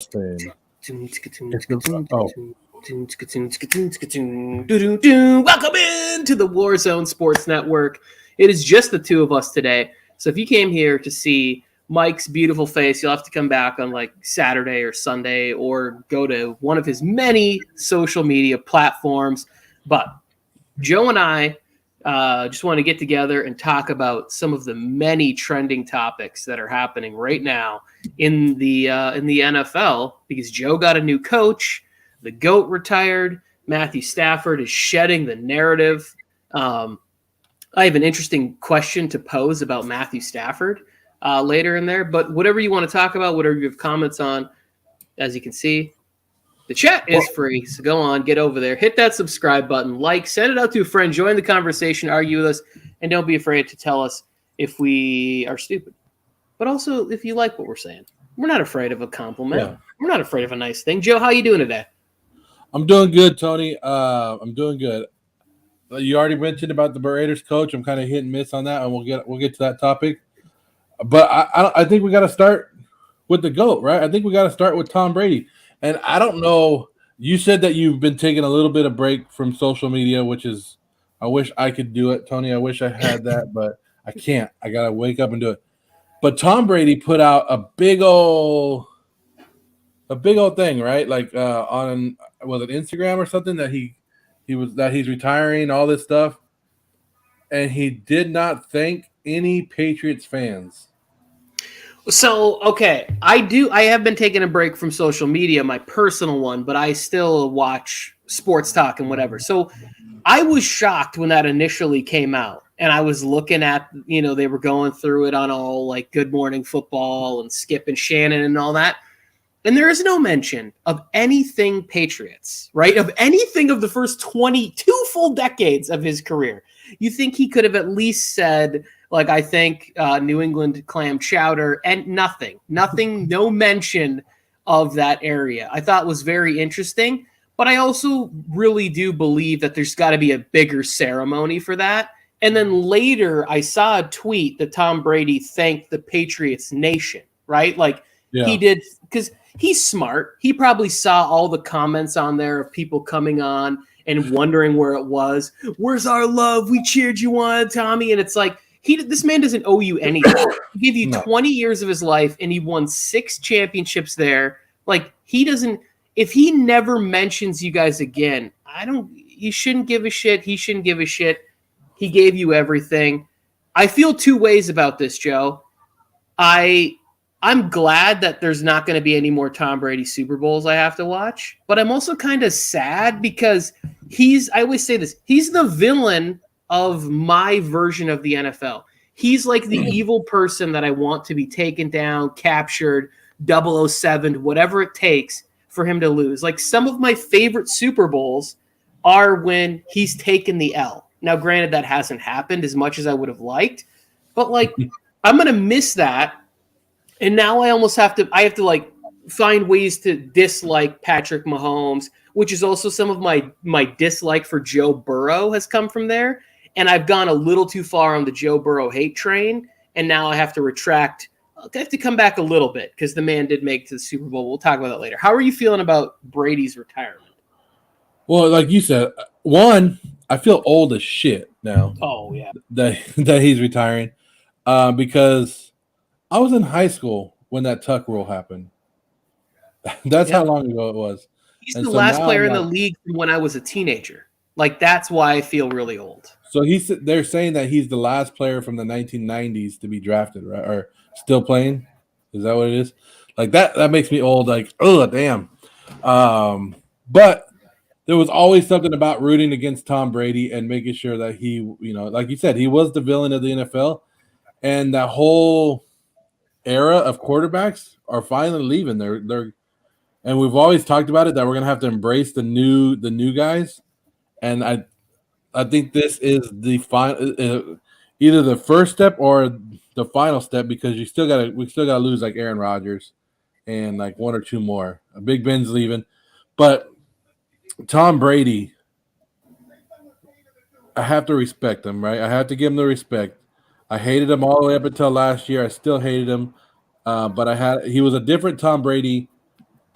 Austin. Welcome in to the Warzone Sports Network. It is just the two of us today. So if you came here to see Mike's beautiful face, you'll have to come back on like Saturday or Sunday or go to one of his many social media platforms. But Joe and I just want to get together and talk about some of the many trending topics that are happening right now in the NFL, because Joe got a new coach, the GOAT retired, Matthew Stafford is shedding the narrative. I have an interesting question to pose about Matthew Stafford later in there, but whatever you want to talk about, whatever you have comments on, as you can see, the chat is free, so go on, get over there, hit that subscribe button, like, send it out to a friend, join the conversation, argue with us, and don't be afraid to tell us if we are stupid. But also, if you like what we're saying. We're not afraid of a compliment. Yeah. We're not afraid of a nice thing. Joe, how you doing today? I'm doing good, Tony. I'm doing good. You already mentioned about the Raiders coach. I'm kind of hit and miss on that, and we'll get to that topic. But I think we got to start with the GOAT, right? I think we got to start with Tom Brady. And I don't know, you said that you've been taking a little bit of break from social media, which is, I wish I could do it, Tony. I wish I had that, but I can't. I got to wake up and do it. But Tom Brady put out a big old thing, right? Like on, was it Instagram or something, that he's retiring, all this stuff. And he did not thank any Patriots fans. So, okay, I have been taking a break from social media, my personal one, but I still watch sports talk and whatever. So I was shocked when that initially came out, and I was looking at, they were going through it on all like Good Morning Football and Skip and Shannon and all that. And there is no mention of anything Patriots, right? Of anything of the first 22 full decades of his career. You think he could have at least said, like, I think New England clam chowder, and nothing, no mention of that area. I thought was very interesting, but I also really do believe that there's got to be a bigger ceremony for that. And then later I saw a tweet that Tom Brady thanked the Patriots nation, right? Like he did, because he's smart. He probably saw all the comments on there of people coming on and wondering where it was. Where's our love? We cheered you on, Tommy. And it's like, this man doesn't owe you anything. He gave you 20 years of his life, and he won 6 championships there. Like, he doesn't – if he never mentions you guys again, you shouldn't give a shit. He shouldn't give a shit. He gave you everything. I feel two ways about this, Joe. I'm glad that there's not going to be any more Tom Brady Super Bowls I have to watch, but I'm also kind of sad because I always say this, he's the villain of my version of the NFL. He's like the evil person that I want to be taken down, captured, 007, whatever it takes for him to lose. Like, some of my favorite Super Bowls are when he's taken the L. Now, granted, that hasn't happened as much as I would have liked, but like, I'm going to miss that. And now I almost have to like find ways to dislike Patrick Mahomes, which is also some of my dislike for Joe Burrow has come from there. And I've gone a little too far on the Joe Burrow hate train, and now I have to retract. I have to come back a little bit because the man did make it to the Super Bowl. We'll talk about that later. How are you feeling about Brady's retirement? Well, like you said, one, I feel old as shit now. Oh, yeah. That he's retiring because I was in high school when that Tuck rule happened. That's how long ago it was. He's the last player in the league from when I was a teenager. Like, that's why I feel really old. So they're saying that he's the last player from the 1990s to be drafted, right? Or still playing? Is that what it is? Like, that makes me old. Like, oh, damn. But there was always something about rooting against Tom Brady and making sure that he, like you said, he was the villain of the NFL. And that whole era of quarterbacks are finally leaving. They're and we've always talked about it, that we're going to have to embrace the new guys. And I think this is the final, either the first step or the final step, because we still gotta lose like Aaron Rodgers and like one or two more. Big Ben's leaving, but Tom Brady, I have to respect him, right? I have to give him the respect. I hated him all the way up until last year. I still hated him, but he was a different Tom Brady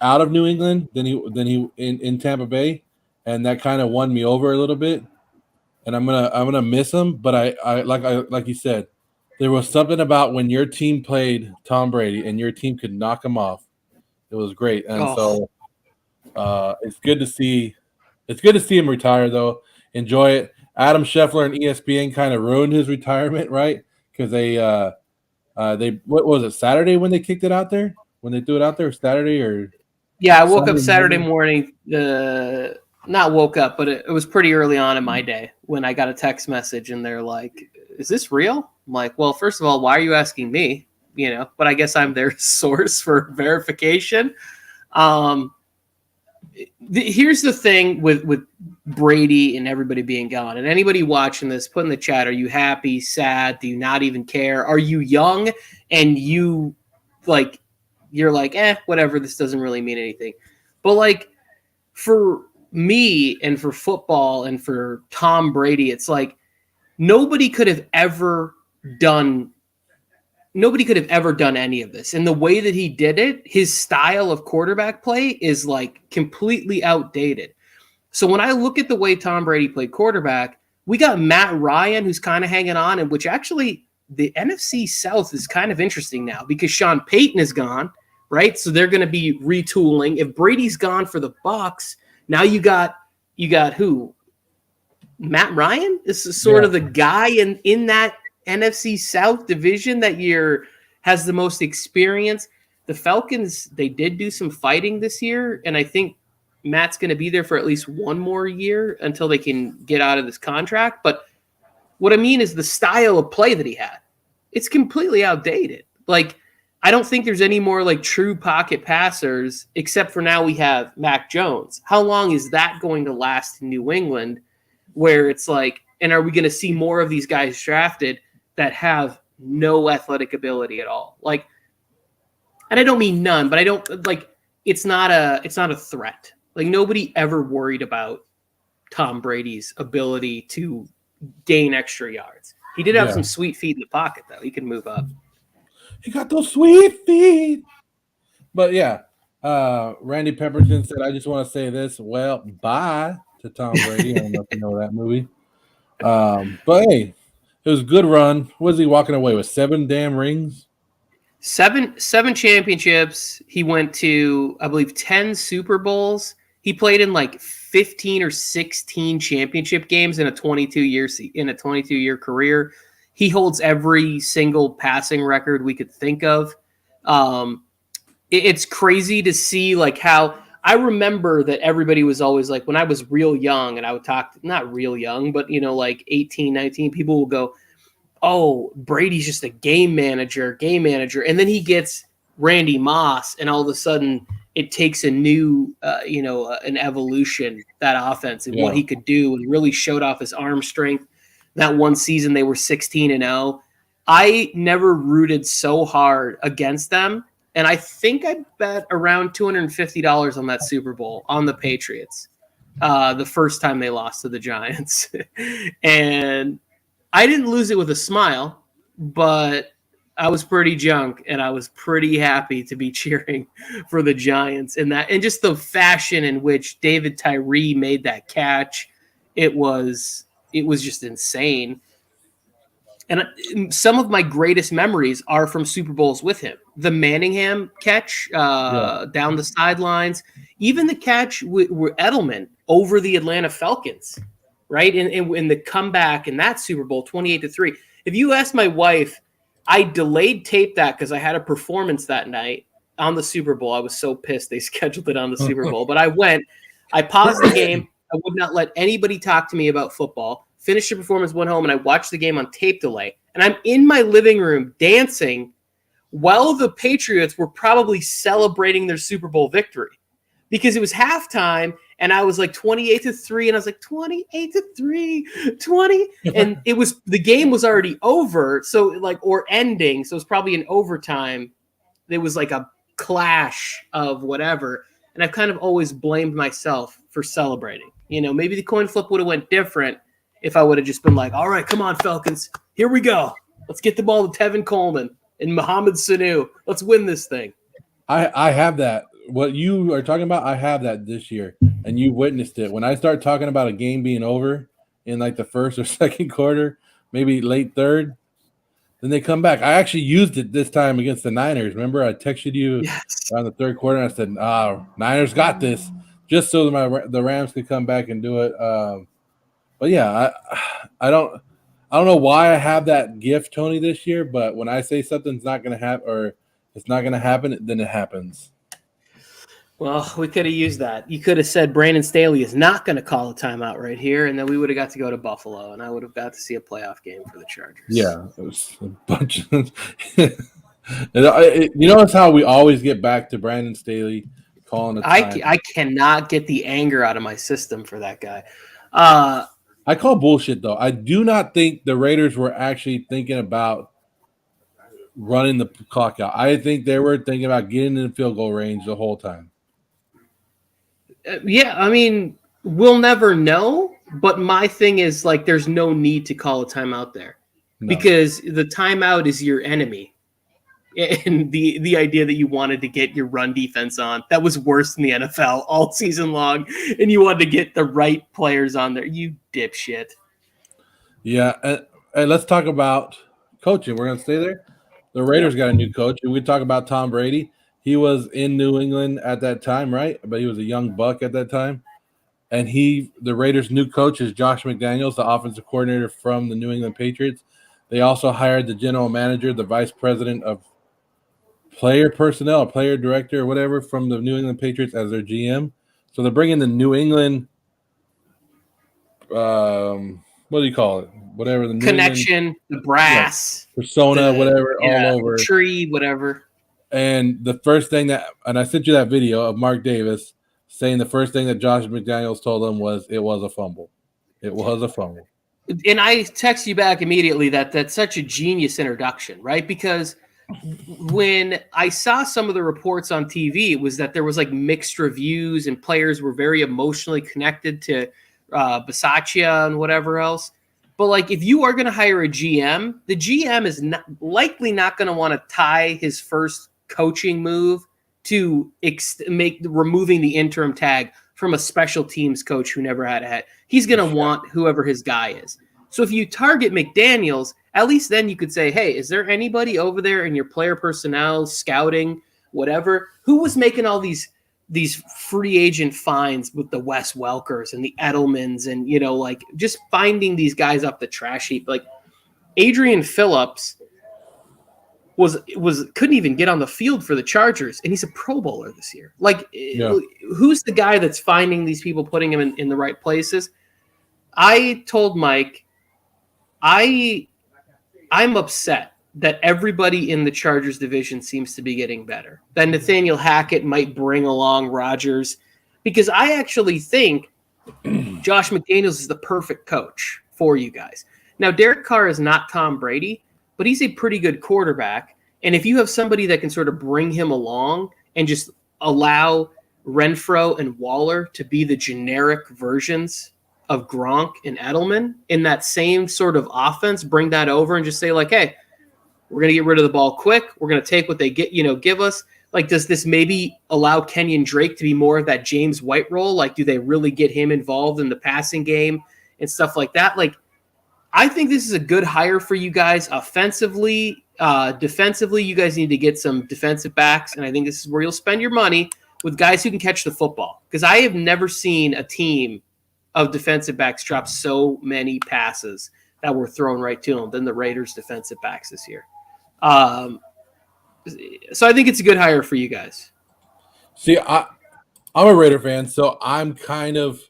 out of New England than he in Tampa Bay, and that kind of won me over a little bit. And I'm gonna miss him, but I like you said, there was something about when your team played Tom Brady and your team could knock him off. It was great, and so it's good to see. It's good to see him retire, though. Enjoy it. Adam Scheffler and ESPN kind of ruined his retirement, right? Because they what was it, Saturday when they kicked it out there? When they threw it out there, Saturday or yeah, I woke up Saturday morning. Not woke up, but it was pretty early on in my day when I got a text message and they're like, "Is this real?" I'm like, "Well, first of all, why are you asking me?" But I guess I'm their source for verification. Here's the thing with Brady and everybody being gone, and anybody watching this, put in the chat, are you happy, sad? Do you not even care? Are you young and you're like, whatever, this doesn't really mean anything. But like for me and for football and for Tom Brady, it's like nobody could have ever done any of this. And the way that he did it, his style of quarterback play is like completely outdated. So when I look at the way Tom Brady played quarterback, we got Matt Ryan, who's kind of hanging on, and which actually the NFC South is kind of interesting now because Sean Payton is gone, right? So they're going to be retooling. If Brady's gone for the Bucs, now you got who? Matt Ryan? This is sort of the guy in that NFC South division that has the most experience. The Falcons, they did do some fighting this year, and I think Matt's going to be there for at least one more year until they can get out of this contract. But what I mean is the style of play that he had, it's completely outdated. Like, I don't think there's any more like true pocket passers, except for now we have Mac Jones. How long is that going to last in New England where it's like, and are we going to see more of these guys drafted that have no athletic ability at all? Like, and I don't mean none, but I don't like, it's not a threat. Like nobody ever worried about Tom Brady's ability to gain extra yards. He did have some sweet feet in the pocket though. He could move up. He got those sweet feet. But Randy Pepperton said, I just want to say this. Well, bye to Tom Brady. I don't know if you know that movie. But hey, it was a good run. Was he walking away with 7 damn rings? 7 championships. He went to, I believe, 10 Super Bowls. He played in like 15 or 16 championship games in a 22-year career. He holds every single passing record we could think of. It's crazy to see like how I remember that everybody was always like, when I was real young and I would talk, not real young, but like 18, 19, people will go, oh, Brady's just a game manager. And then he gets Randy Moss and all of a sudden it takes a new, an evolution, that offense and what he could do, and really showed off his arm strength. That one season they were 16-0. I never rooted so hard against them. And I think I bet around $250 on that Super Bowl on the Patriots the first time they lost to the Giants. And I didn't lose it with a smile, but I was pretty drunk and I was pretty happy to be cheering for the Giants and just the fashion in which David Tyree made that catch. It was just insane. And some of my greatest memories are from Super Bowls with him. The Manningham catch down the sidelines, even the catch with Edelman over the Atlanta Falcons, right? In the comeback in that Super Bowl, 28-3. If you ask my wife, I delayed tape that because I had a performance that night on the Super Bowl. I was so pissed they scheduled it on the Super Bowl. But I paused the game. I would not let anybody talk to me about football. Finished the performance, went home, and I watched the game on tape delay. And I'm in my living room dancing while the Patriots were probably celebrating their Super Bowl victory because it was halftime, and I was like 28-3, and I was like 28-3, 20, and the game was already over, or ending, so it was probably in overtime. There was like a clash of whatever, and I've kind of always blamed myself for celebrating. Maybe the coin flip would have went different if I would have just been like, all right, come on, Falcons. Here we go. Let's get the ball to Tevin Coleman and Mohamed Sanu. Let's win this thing. I have that what you are talking about, I have that this year, and you witnessed it. When I start talking about a game being over in like the first or second quarter, maybe late third, then they come back. I actually used it this time against the Niners. Remember, I texted you Yes. around the third quarter, and I said, Niners got this, just so that the Rams could come back and do it. But yeah, I don't know why I have that gift, Tony, this year. But when I say something's not going to happen or it's not going to happen, then it happens. Well, we could have used that. You could have said Brandon Staley is not going to call a timeout right here, and then we would have got to go to Buffalo, and I would have got to see a playoff game for the Chargers. Yeah, it was a bunch of. You know, it's how we always get back to Brandon Staley calling a time. I cannot get the anger out of my system for that guy. I call bullshit though. I do not think the Raiders were actually thinking about running the clock out. I think they were thinking about getting in the field goal range the whole time. Yeah, I mean, we'll never know, but my thing is like there's no need to call a timeout there because the timeout is your enemy. And the idea that you wanted to get your run defense on, that was worse than the NFL all season long, and you wanted to get the right players on there. You dipshit. Yeah, and let's talk about coaching. We're going to stay there. The Raiders got a new coach. And we talk about Tom Brady. He was in New England at that time, right? But he was a young buck at that time. And the Raiders' new coach is Josh McDaniels, the offensive coordinator from the New England Patriots. They also hired the general manager, the vice president of player personnel, player director, or whatever, from the New England Patriots as their GM. So they're bringing the New England, what do you call it? Whatever the New connection, England, the brass, persona, whatever, all over tree, whatever. And the first thing and I sent you that video of Mark Davis saying the first thing that Josh McDaniels told him was it was a fumble. It was a fumble. And I text you back immediately that's such a genius introduction, right? Because when I saw some of the reports on TV, it was that there was like mixed reviews and players were very emotionally connected to Bisaccia and whatever else. But like, if you are going to hire a GM, the GM is likely not going to want to tie his first coaching move to removing the interim tag from a special teams coach who never had a head. He's going to want whoever his guy is. So if you target McDaniels, at least then you could say, hey, is there anybody over there in your player personnel, scouting, whatever, who was making all these free agent finds with the Wes Welkers and the Edelmans and, you know, like just finding these guys up the trash heap. Like Adrian Phillips couldn't even get on the field for the Chargers, and he's a Pro Bowler this year. Like, who's the guy that's finding these people, putting him in the right places? I told Mike, I'm upset that everybody in the Chargers division seems to be getting better. That Nathaniel Hackett might bring along Rodgers, because I actually think Josh McDaniels is the perfect coach for you guys. Now, Derek Carr is not Tom Brady, but he's a pretty good quarterback. And if you have somebody that can sort of bring him along and just allow Renfro and Waller to be the generic versions of Gronk and Edelman in that same sort of offense, bring that over and just say like, hey, we're going to get rid of the ball quick. We're going to take what they give us. Like, does this maybe allow Kenyon Drake to be more of that James White role? Like, do they really get him involved in the passing game and stuff like that? Like, I think this is a good hire for you guys offensively. Defensively, you guys need to get some defensive backs, and I think this is where you'll spend your money with guys who can catch the football. Because I have never seen a team of defensive backs drop so many passes that were thrown right to them than the Raiders' defensive backs this year. So I think it's a good hire for you guys. See, I'm a Raider fan, so I'm kind of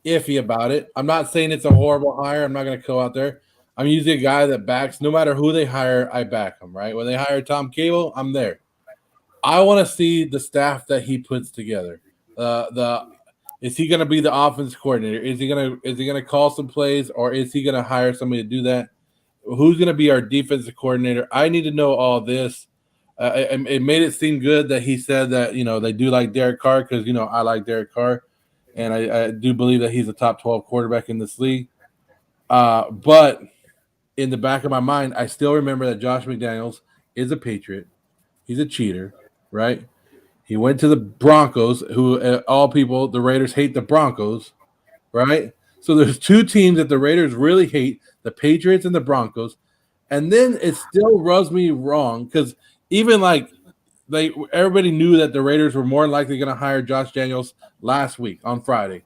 iffy about it. I'm not saying it's a horrible hire. I'm not going to go out there. I'm usually a guy that backs, no matter who they hire, I back them, right? When they hire Tom Cable, I'm there. I want to see the staff that he puts together. Is he going to be the offense coordinator? Is he going to call some plays, or is he going to hire somebody to do that? Who's going to be our defensive coordinator? I need to know all this. It made it seem good that he said that, you know, they do like Derek Carr because, you know, I like Derek Carr, and I do believe that he's a top 12 quarterback in this league. But in the back of my mind, I still remember that Josh McDaniels is a Patriot. He's a cheater, right? He went to the Broncos, who all people, the Raiders hate the Broncos, right? So there's two teams that the Raiders really hate, the Patriots and the Broncos. And then it still rubs me wrong because even like everybody knew that the Raiders were more likely going to hire Josh Daniels last week on Friday.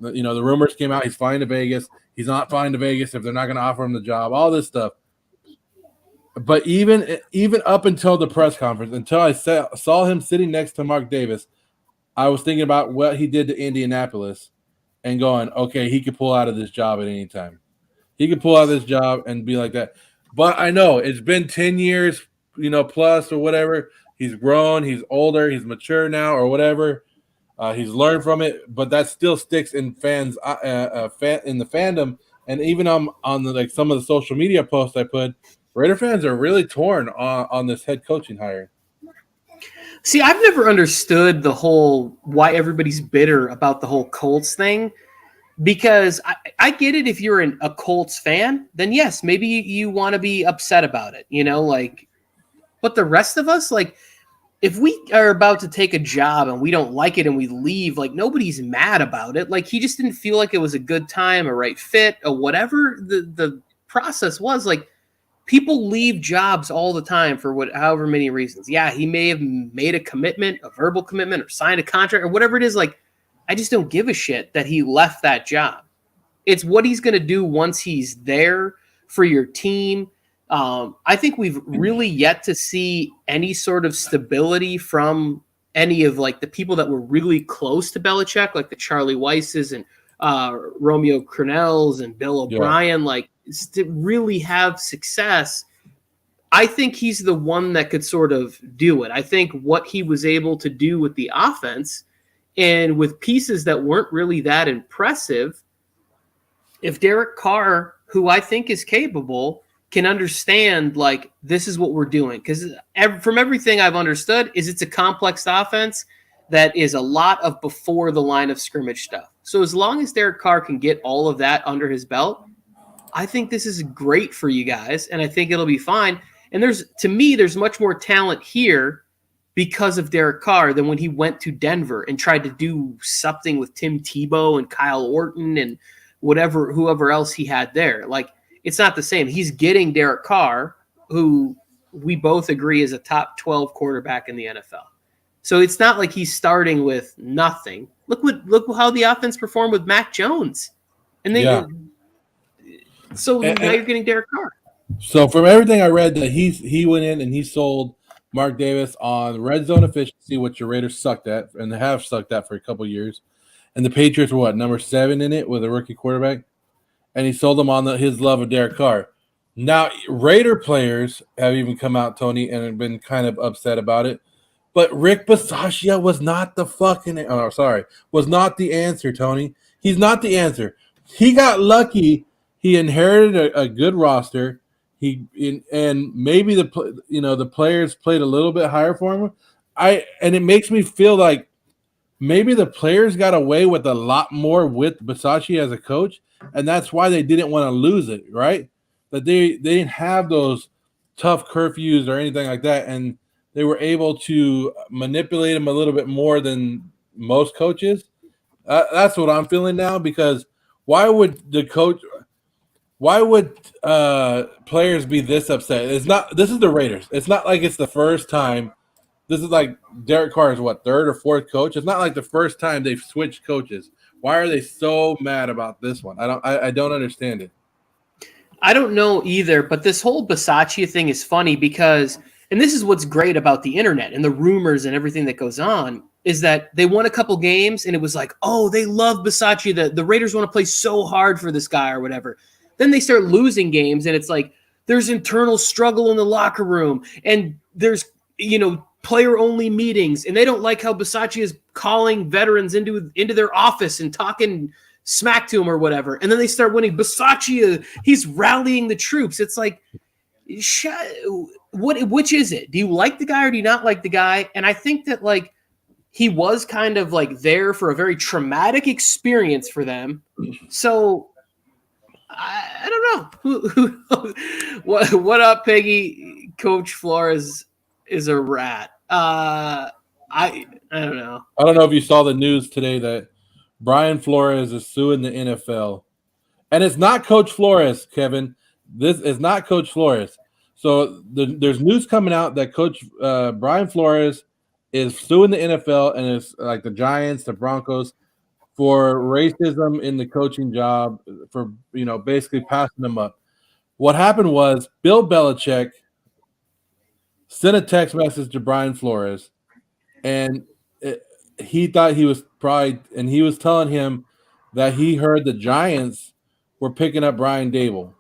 You know, the rumors came out he's flying to Vegas. He's not flying to Vegas if they're not going to offer him the job, all this stuff. But even up until the press conference, until I saw him sitting next to Mark Davis, I was thinking about what he did to Indianapolis and going, okay, he could pull out of this job at any time. He could pull out of this job and be like that. But I know it's been 10 years, plus or whatever. He's grown, he's older, he's mature now or whatever. He's learned from it, but that still sticks in fans, in the fandom, and even on the, like some of the social media posts I put. Raider fans are really torn on this head coaching hire. See, I've never understood the whole why everybody's bitter about the whole Colts thing, because I get it. If you're a Colts fan, then yes, maybe you want to be upset about it, but the rest of us, like, if we are about to take a job and we don't like it and we leave, like, nobody's mad about it. Like, he just didn't feel like it was a good time, a right fit, or whatever the process was. Like, people leave jobs all the time for however many reasons. Yeah, he may have made a commitment, a verbal commitment, or signed a contract, or whatever it is. Like, I just don't give a shit that he left that job. It's what he's going to do once he's there for your team. I think we've really yet to see any sort of stability from any of, like, the people that were really close to Belichick, like the Charlie Weisses and Romeo Crennels and Bill O'Brien, like, to really have success. I think he's the one that could sort of do it. I think what he was able to do with the offense and with pieces that weren't really that impressive, if Derek Carr, who I think is capable, can understand, like, this is what we're doing. Because from everything I've understood is it's a complex offense that is a lot of before the line of scrimmage stuff. So as long as Derek Carr can get all of that under his belt, I think this is great for you guys, and I think it'll be fine. And to me, there's much more talent here because of Derek Carr than when he went to Denver and tried to do something with Tim Tebow and Kyle Orton and whoever else he had there. Like, it's not the same. He's getting Derek Carr, who we both agree is a top 12 quarterback in the NFL. So it's not like he's starting with nothing. Look how the offense performed with Mac Jones. And so now you're getting Derek Carr. So from everything I read, that he went in and he sold Mark Davis on red zone efficiency, which the Raiders sucked at and have sucked at for a couple of years. And the Patriots were number 7 in it with a rookie quarterback. And he sold them on his love of Derek Carr. Now, Raider players have even come out, Tony, and have been kind of upset about it. But Rick Bisaccia was not the answer, Tony. He's not the answer. He got lucky. He inherited a good roster. And maybe the players played a little bit higher for him. And it makes me feel like maybe the players got away with a lot more with Bisaccia as a coach, and that's why they didn't want to lose it, right? That they didn't have those tough curfews or anything like that, and they were able to manipulate him a little bit more than most coaches. That's what I'm feeling now, because why would players be this upset? This is the Raiders. It's not like it's the first time. This is like Derek Carr's third or fourth coach. It's not like the first time they've switched coaches. Why are they so mad about this one? I don't understand it. I don't know either, but this whole Bisaccia thing is funny because, and this is what's great about the internet and the rumors and everything that goes on, is that they won a couple games and it was like, oh, they love Bisaccia. The Raiders want to play so hard for this guy or whatever. Then they start losing games and it's like there's internal struggle in the locker room and there's, player-only meetings, and they don't like how Bisaccia is calling veterans into their office and talking smack to them or whatever. And then they start winning. Bisaccia, he's rallying the troops. It's like, which is it? Do you like the guy or do you not like the guy? And I think that, like, he was kind of like there for a very traumatic experience for them. So I don't know. What up, Peggy? Coach Flores is a rat. I don't know. I don't know if you saw the news today that Brian Flores is suing the NFL. And it's not Coach Flores, Kevin. This is not Coach Flores. So there's news coming out that Coach Brian Flores is suing the NFL and it's like the Giants, the Broncos, for racism in the coaching job, for basically passing them up. What happened was Bill Belichick sent a text message to Brian Flores, and he thought he was and he was telling him that he heard the Giants were picking up Brian Dable.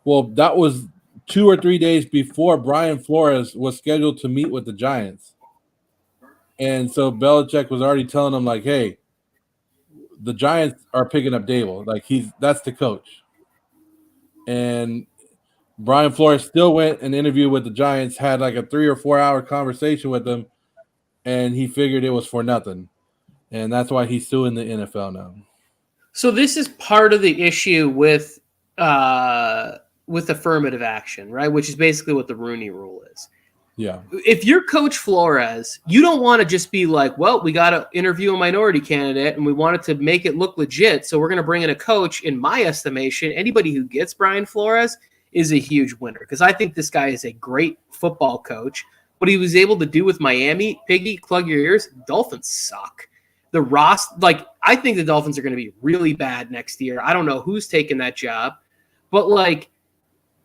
Well, that was 2 or 3 days before Brian Flores was scheduled to meet with the Giants. And so Belichick was already telling him, like, hey, the Giants are picking up Dable. Like, that's the coach. And Brian Flores still went and interviewed with the Giants, had like a 3 or 4 hour conversation with them, and he figured it was for nothing. And that's why he's suing the NFL now. So this is part of the issue with affirmative action, right? Which is basically what the Rooney Rule is. Yeah. If you're Coach Flores, you don't want to just be like, well, we got to interview a minority candidate and we wanted to make it look legit, so we're going to bring in a coach. In my estimation, anybody who gets Brian Flores is a huge winner, because I think this guy is a great football coach. What he was able to do with Miami, Piggy, plug your ears, Dolphins suck. I think the Dolphins are going to be really bad next year. I don't know who's taking that job, but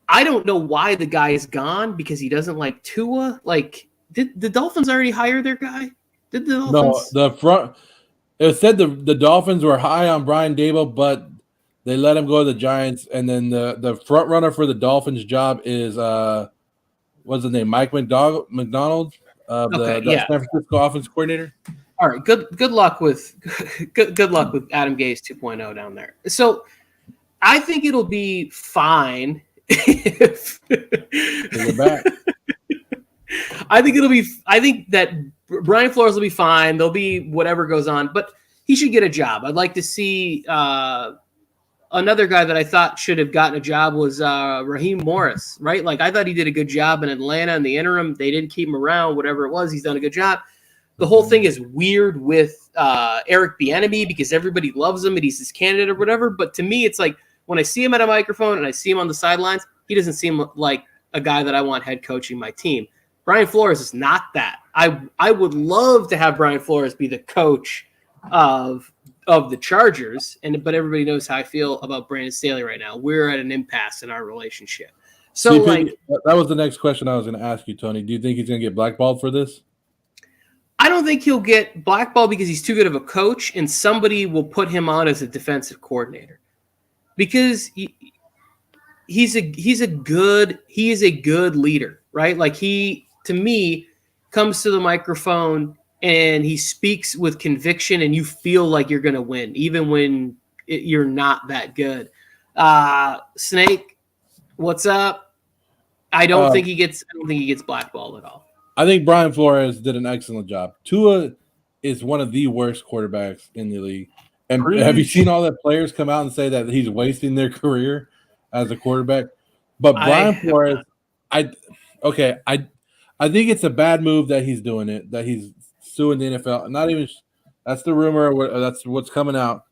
I don't know why the guy is gone, because he doesn't like Tua. Like, did the Dolphins already hire their guy? Did the Dolphins? No, it said the Dolphins were high on Brian Dable, but they let him go to the Giants. And then the front runner for the Dolphins job is what's his name? Mike McDonald, the San Francisco offense coordinator. All right, good luck with good luck with Adam Gase 2.0 down there. So I think it'll be fine if back. I think that Brian Flores will be fine. There'll be whatever goes on, but he should get a job. I'd like to see another guy that I thought should have gotten a job was Raheem Morris, right? Like, I thought he did a good job in Atlanta in the interim. They didn't keep him around, whatever it was. He's done a good job. The whole thing is weird with Eric Bieniemy, because everybody loves him and he's his candidate or whatever. But to me, it's like when I see him at a microphone and I see him on the sidelines, he doesn't seem like a guy that I want head coaching my team. Brian Flores is not that. I would love to have Brian Flores be the coach of the Chargers, but everybody knows how I feel about Brandon Staley right now. We're at an impasse in our relationship. So, that was the next question I was going to ask you, Tony. Do you think he's going to get blackballed for this? I don't think he'll get blackballed because he's too good of a coach, and somebody will put him on as a defensive coordinator, because he is a good leader, right? Like, he, to me, comes to the microphone and he speaks with conviction, and you feel like you're going to win, even when you're not that good. Snake, what's up? I don't think he gets blackballed at all. I think Brian Flores did an excellent job. Tua is one of the worst quarterbacks in the league. And have you seen all the players come out and say that he's wasting their career as a quarterback? But Brian Flores, I think it's a bad move that he's doing it, that he's suing the NFL. Not even that's the rumor, or that's what's coming out.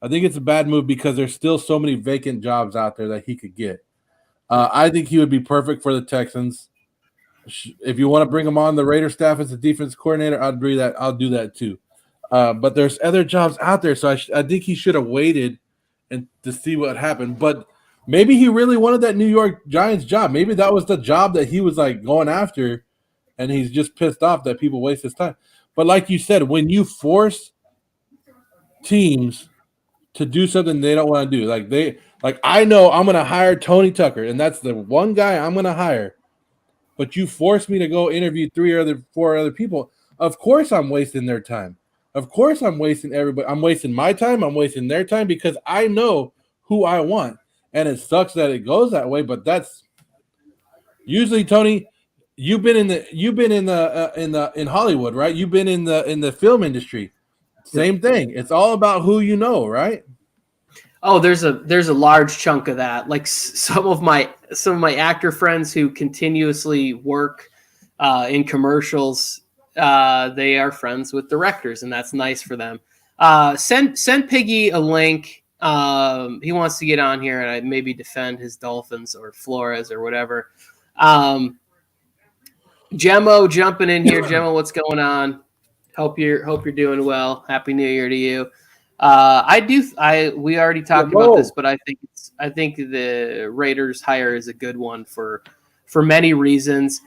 I think it's a bad move because there's still so many vacant jobs out there that he could get. I think he would be perfect for the Texans. If you want to bring him on the Raider staff as a defense coordinator, I'll do that too. But there's other jobs out there, so I think he should have waited and to see what happened. But maybe he really wanted that New York Giants job. Maybe that was the job that he was like going after, and he's just pissed off that people waste his time. But like you said, when you force teams to do something they don't want to do, like I know I'm going to hire Tony Tucker, and that's the one guy I'm going to hire. But you force me to go interview 4 other people. Of course I'm wasting their time. Of course I'm wasting everybody. I'm wasting my time. I'm wasting their time because I know who I want. And it sucks that it goes that way, but that's usually, Tony, you've been in Hollywood, right? You've been in the film industry. Same thing. It's all about who you know, right? Oh, there's a large chunk of that. Like some of my actor friends who continuously work in commercials, they are friends with directors, and that's nice for them. Send Piggy a link. He wants to get on here and I maybe defend his Dolphins or Flores or whatever. Gemmo jumping in here. Gemmo, what's going on? Hope you're doing well. Happy New Year to you. We already talked about this, but I think the Raiders hire is a good one for many reasons.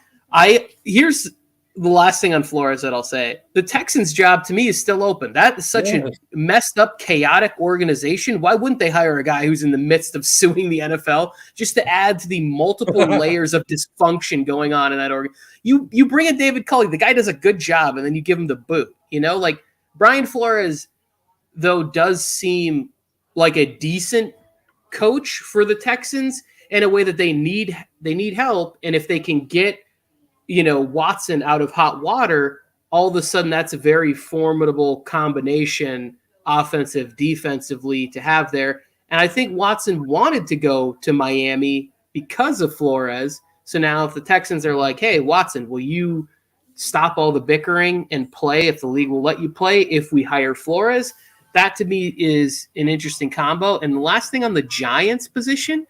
Here's the last thing on Flores that I'll say. The Texans' job to me is still open. That is such a messed up, chaotic organization. Why wouldn't they hire a guy who's in the midst of suing the NFL just to add to the multiple layers of dysfunction going on in that org? You bring in David Culley, the guy does a good job, and then you give him the boot. Like Brian Flores, though, does seem like a decent coach for the Texans in a way that they need help, and if they can get Watson out of hot water, all of a sudden that's a very formidable combination, offensive, defensively, to have there. And I think Watson wanted to go to Miami because of Flores. So now if the Texans are like, hey, Watson, will you stop all the bickering and play if the league will let you play if we hire Flores? That to me is an interesting combo. And the last thing on the Giants position,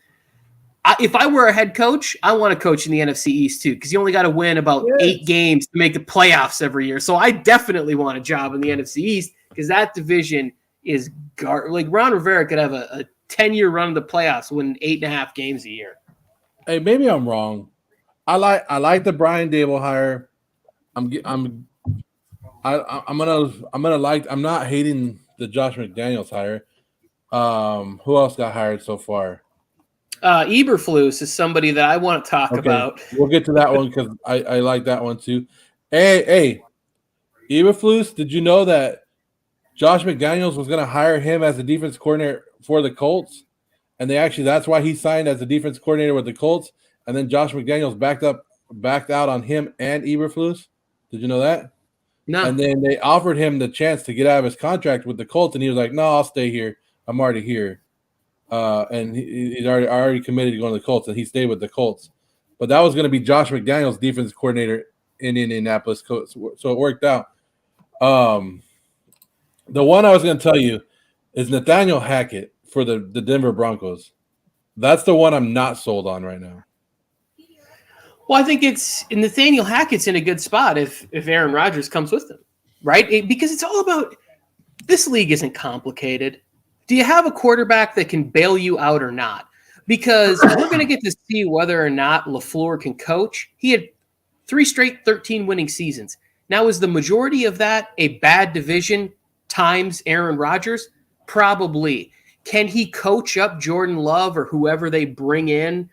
if I were a head coach, I want to coach in the NFC East too, because you only got to win about 8 games to make the playoffs every year. So I definitely want a job in the NFC East because that division is like Ron Rivera could have a 10-year run of the playoffs, win 8.5 games a year. Hey, maybe I'm wrong. I like the Brian Dable hire. I'm not hating the Josh McDaniels hire. Who else got hired so far? Eberflus is somebody that I want to talk about. We'll get to that one because I like that one too. Hey, Eberflus, did you know that Josh McDaniels was going to hire him as the defense coordinator for the Colts? And that's why he signed as the defense coordinator with the Colts. And then Josh McDaniels backed out on him and Eberflus. Did you know that? No. And then they offered him the chance to get out of his contract with the Colts, and he was like, "No, I'll stay here. I'm already here." And he's already committed to going to the Colts, and he stayed with the Colts. But that was going to be Josh McDaniels, defense coordinator in Indianapolis, so it worked out. The one I was going to tell you is Nathaniel Hackett for the Denver Broncos. That's the one I'm not sold on right now. Well, I think it's Nathaniel Hackett's in a good spot if Aaron Rodgers comes with him, right? Because it's all about this league isn't complicated. Do you have a quarterback that can bail you out or not? Because we're going to get to see whether or not LaFleur can coach. He had 3 straight 13-winning seasons. Now, is the majority of that a bad division times Aaron Rodgers? Probably. Can he coach up Jordan Love or whoever they bring in?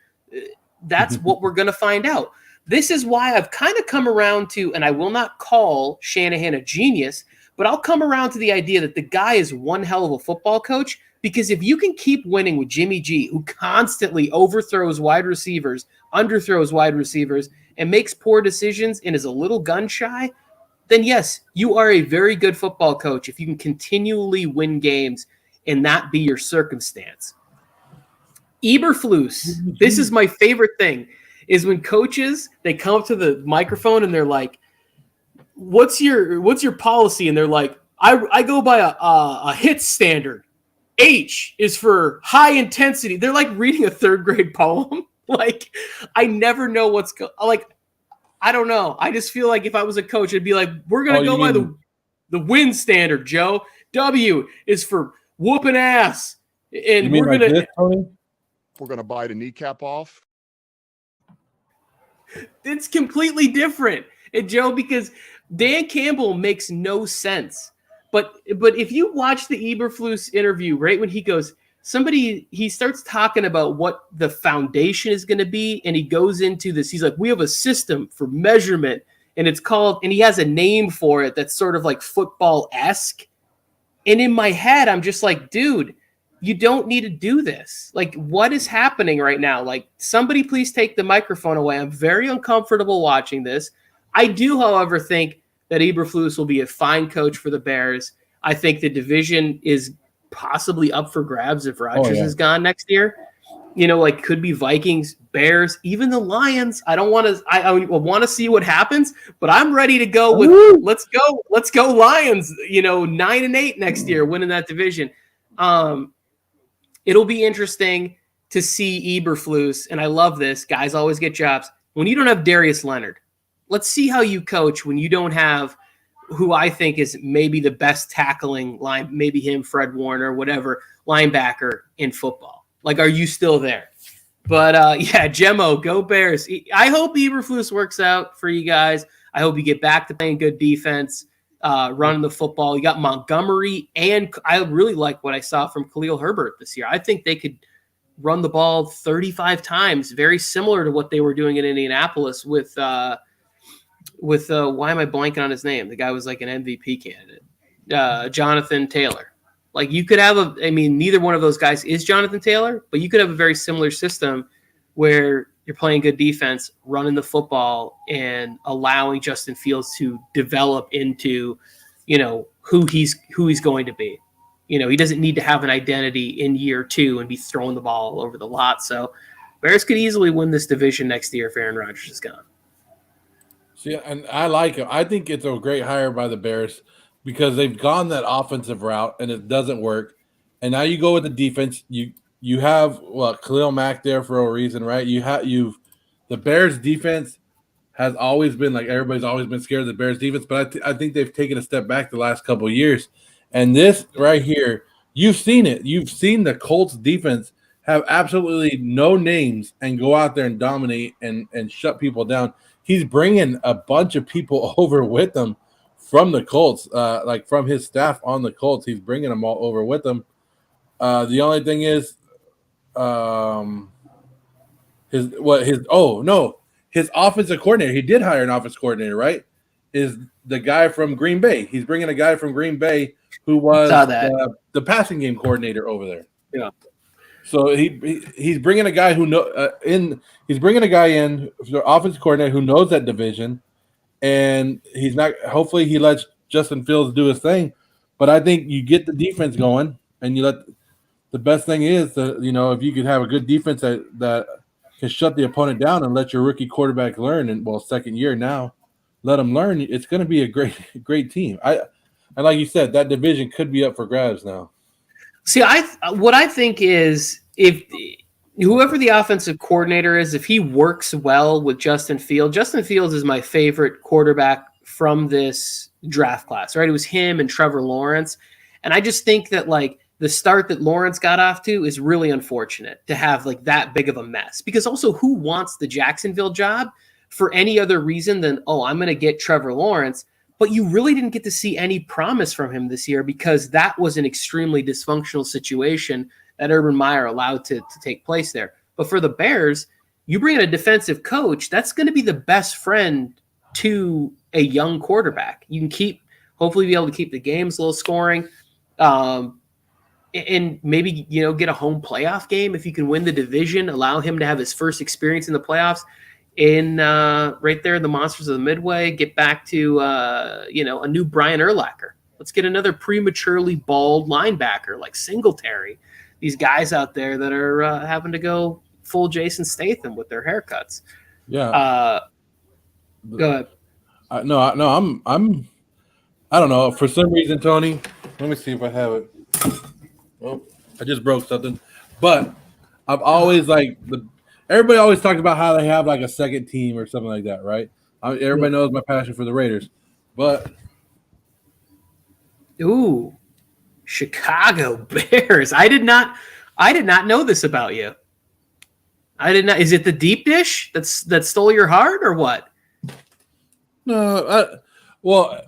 That's what we're going to find out. This is why I've kind of come around to, and I will not call Shanahan a genius, but I'll come around to the idea that the guy is one hell of a football coach, because if you can keep winning with Jimmy G, who constantly overthrows wide receivers, underthrows wide receivers, and makes poor decisions and is a little gun shy, then yes, you are a very good football coach if you can continually win games and that be your circumstance. Eberflus, this is my favorite thing, is when coaches, they come up to the microphone and they're like, what's your policy? And they're like, I go by a hit standard. H is for high intensity. They're like reading a 3rd grade poem. Like, I never know I don't know. I just feel like if I was a coach, it'd be like, we're going to go by the win standard, Joe. W is for whooping ass. And we're going to... We're going to bite a kneecap off. It's completely different. And Joe, because Dan Campbell makes no sense. But if you watch the Eberflus interview, right when he goes, he starts talking about what the foundation is going to be, and he goes into this. He's like, we have a system for measurement, and it's called, and he has a name for it that's sort of like football-esque. And in my head, I'm just like, dude, you don't need to do this. Like, what is happening right now? Like, somebody please take the microphone away. I'm very uncomfortable watching this. I do, however, think that Eberflus will be a fine coach for the Bears. I think the division is possibly up for grabs if Rodgers is gone next year. Could be Vikings, Bears, even the Lions. I don't want to. I want to see what happens, but I'm ready to go with. Let's go Lions. 9-8 next year, winning that division. It'll be interesting to see Eberflus, and I love this. Guys always get jobs when you don't have Darius Leonard. Let's see how you coach when you don't have who I think is maybe the best tackling line, maybe him, Fred Warner, whatever, linebacker in football. Like, are you still there? But, yeah, Gemmo, go Bears. I hope Eberflus works out for you guys. I hope you get back to playing good defense, running the football. You got Montgomery, and I really like what I saw from Khalil Herbert this year. I think they could run the ball 35 times, very similar to what they were doing in Indianapolis with why am I blanking on his name? The guy was like an MVP candidate, Jonathan Taylor. Like, you could have neither one of those guys is Jonathan Taylor, but you could have a very similar system where you're playing good defense, running the football, and allowing Justin Fields to develop into, who he's going to be. He doesn't need to have an identity in year 2 and be throwing the ball all over the lot. So Bears could easily win this division next year if Aaron Rodgers is gone. See, and I like him. I think it's a great hire by the Bears because they've gone that offensive route and it doesn't work. And now you go with the defense. You have Khalil Mack there for a reason, right? The Bears defense has always been like everybody's always been scared of the Bears defense, but I think they've taken a step back the last couple of years. And this right here, you've seen it. You've seen the Colts defense have absolutely no names and go out there and dominate and shut people down. He's bringing a bunch of people over with him from the Colts, like from his staff on the Colts. He's bringing them all over with him. The only thing is, his offensive coordinator. He did hire an offensive coordinator, right? Is the guy from Green Bay. He's bringing a guy from Green Bay who was the passing game coordinator over there. Yeah. So he's bringing a guy he's bringing a guy in, the offensive coordinator who knows that division, and he's not. Hopefully, he lets Justin Fields do his thing. But I think you get the defense going, and you let. The best thing is that if you could have a good defense that can shut the opponent down and let your rookie quarterback learn, and second year now, let him learn. It's going to be a great team. And like you said, that division could be up for grabs now. See, what I think is if whoever the offensive coordinator is, if he works well with Justin Fields is my favorite quarterback from this draft class, right? It was him and Trevor Lawrence. And I just think that the start that Lawrence got off to is really unfortunate to have that big of a mess, because also who wants the Jacksonville job for any other reason than, I'm going to get Trevor Lawrence. But you really didn't get to see any promise from him this year because that was an extremely dysfunctional situation that Urban Meyer allowed to take place there. But for the Bears, you bring in a defensive coach, that's going to be the best friend to a young quarterback. You can hopefully be able to keep the games low scoring, and maybe, get a home playoff game. If you can win the division, allow him to have his first experience in the playoffs in right there in the Monsters of the Midway, get back to, a new Brian Urlacher. Let's get another prematurely bald linebacker like Singletary. These guys out there that are having to go full Jason Statham with their haircuts. Yeah. Go ahead. I don't know. For some reason, Tony, let me see if I have it. Oh, I just broke something. But I've always everybody always talks about how they have a second team or something like that, right? Everybody knows my passion for the Raiders. But Chicago Bears. I did not know this about you. I did not. Is it the deep dish that stole your heart or what? No,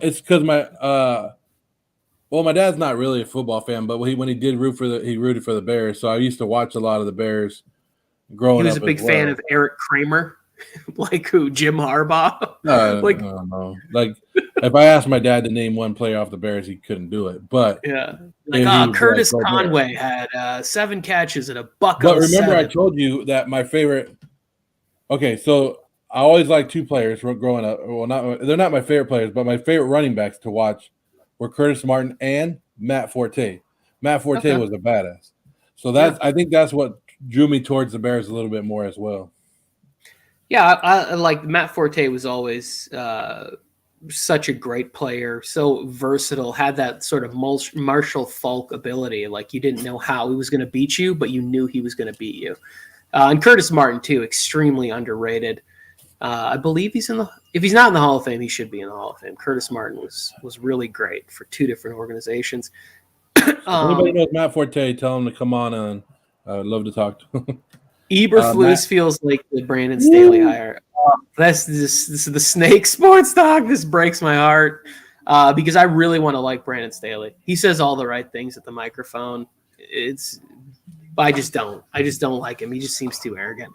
it's because my dad's not really a football fan, but when he did he rooted for the Bears. So I used to watch a lot of the Bears growing up. He was a big fan of Eric Kramer, who? Jim Harbaugh? No. If I asked my dad to name one player off the Bears, he couldn't do it. But yeah, Curtis Conway had 7 catches and a buck. But remember, I told you that my favorite. Okay, so I always liked 2 players growing up. Well, they're not my favorite players, but my favorite running backs to watch were Curtis Martin and Matt Forte. Matt Forte was a badass. So I think that's what drew me towards the Bears a little bit more as well. Yeah, I like Matt Forte was always such a great player, so versatile, had that sort of Marshall Faulk ability. Like you didn't know how he was going to beat you, but you knew he was going to beat you. And Curtis Martin too, extremely underrated. I believe he's in the. If he's not in the Hall of Fame, he should be in the Hall of Fame. Curtis Martin was really great for two different organizations. Anybody knows Matt Forte? Tell him to come on. And I would love to talk to him. Eberflus feels like the Brandon Staley hire. This is the Snake Sports Talk. This breaks my heart because I really want to like Brandon Staley. He says all the right things at the microphone. I just don't like him. He just seems too arrogant.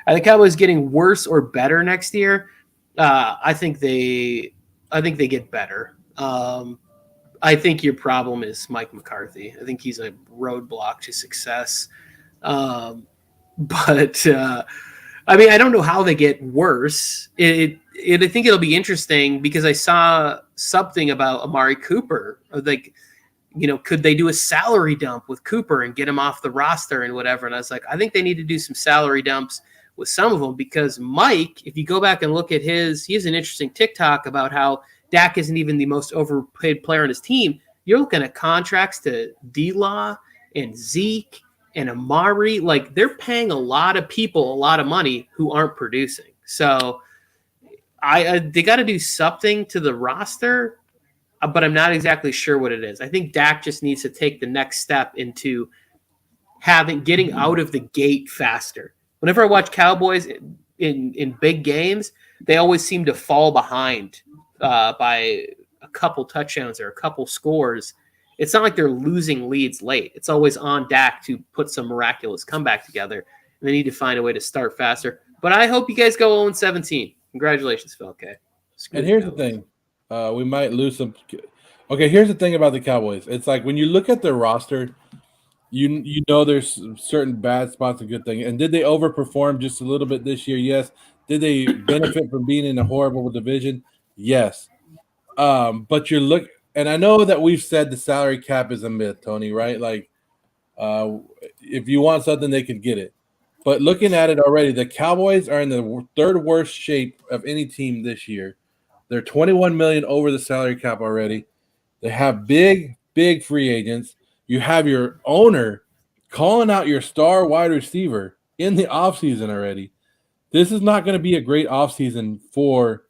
Are the Cowboys getting worse or better next year? I think they get better. I think your problem is Mike McCarthy. I think he's a roadblock to success. But I mean, I don't know how they get worse. I think it'll be interesting because I saw something about Amari Cooper. Like, could they do a salary dump with Cooper and get him off the roster and whatever? And I was like, I think they need to do some salary dumps with some of them because Mike, if you go back and look at he has an interesting TikTok about how Dak isn't even the most overpaid player on his team. You're looking at contracts to D-Law and Zeke and Amari. Like they're paying a lot of people a lot of money who aren't producing. So they got to do something to the roster, but I'm not exactly sure what it is. I think Dak just needs to take the next step into getting out of the gate faster. Whenever I watch Cowboys in big games, they always seem to fall behind by a couple touchdowns or a couple scores. It's not like they're losing leads late. It's always on Dak to put some miraculous comeback together. And they need to find a way to start faster. But I hope you guys go 0-17. Congratulations, Phil. Okay. And here's the thing. We might lose some. Okay, here's the thing about the Cowboys. It's like when you look at their roster, you know there's certain bad spots and good things. And did they overperform just a little bit this year? Yes. Did they benefit from being in a horrible division? Yes. But and I know that we've said the salary cap is a myth, Tony, right? Like if you want something, they could get it. But looking at it already, the Cowboys are in the third worst shape of any team this year. They're $21 million over the salary cap already. They have big free agents. You have your owner calling out your star wide receiver in the offseason already. This is not going to be a great offseason for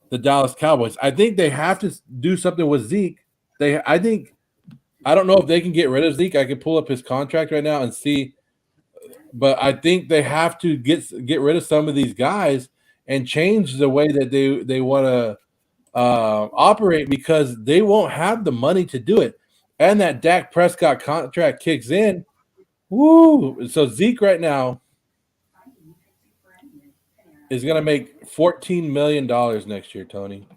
the Dallas Cowboys. I think they have to do something with Zeke. I don't know if they can get rid of Zeke. I can pull up his contract right now and see. But I think they have to get rid of some of these guys and change the way that they want to operate because they won't have the money to do it. And that Dak Prescott contract kicks in. Woo! So Zeke right now is going to make $14 million next year, Tony.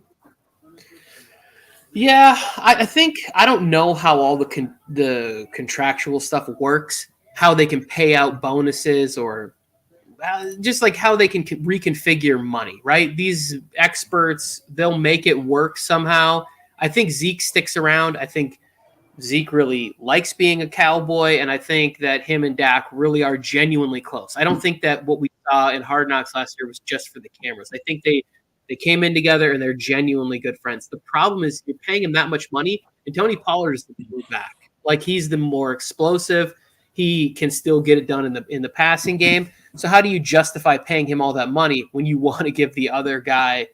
Yeah, I think I don't know how all the contractual stuff works, how they can pay out bonuses or just like how they can reconfigure money, right? These experts, they'll make it work somehow. I think Zeke sticks around. I think Zeke really likes being a Cowboy, and I think that him and Dak really are genuinely close. I don't think that what we saw in Hard Knocks last year was just for the cameras. I think they came in together, and they're genuinely good friends. The problem is you're paying him that much money, and Tony Pollard is the move back. Like, he's the more explosive. He can still get it done in the passing game. So how do you justify paying him all that money when you want to give the other guy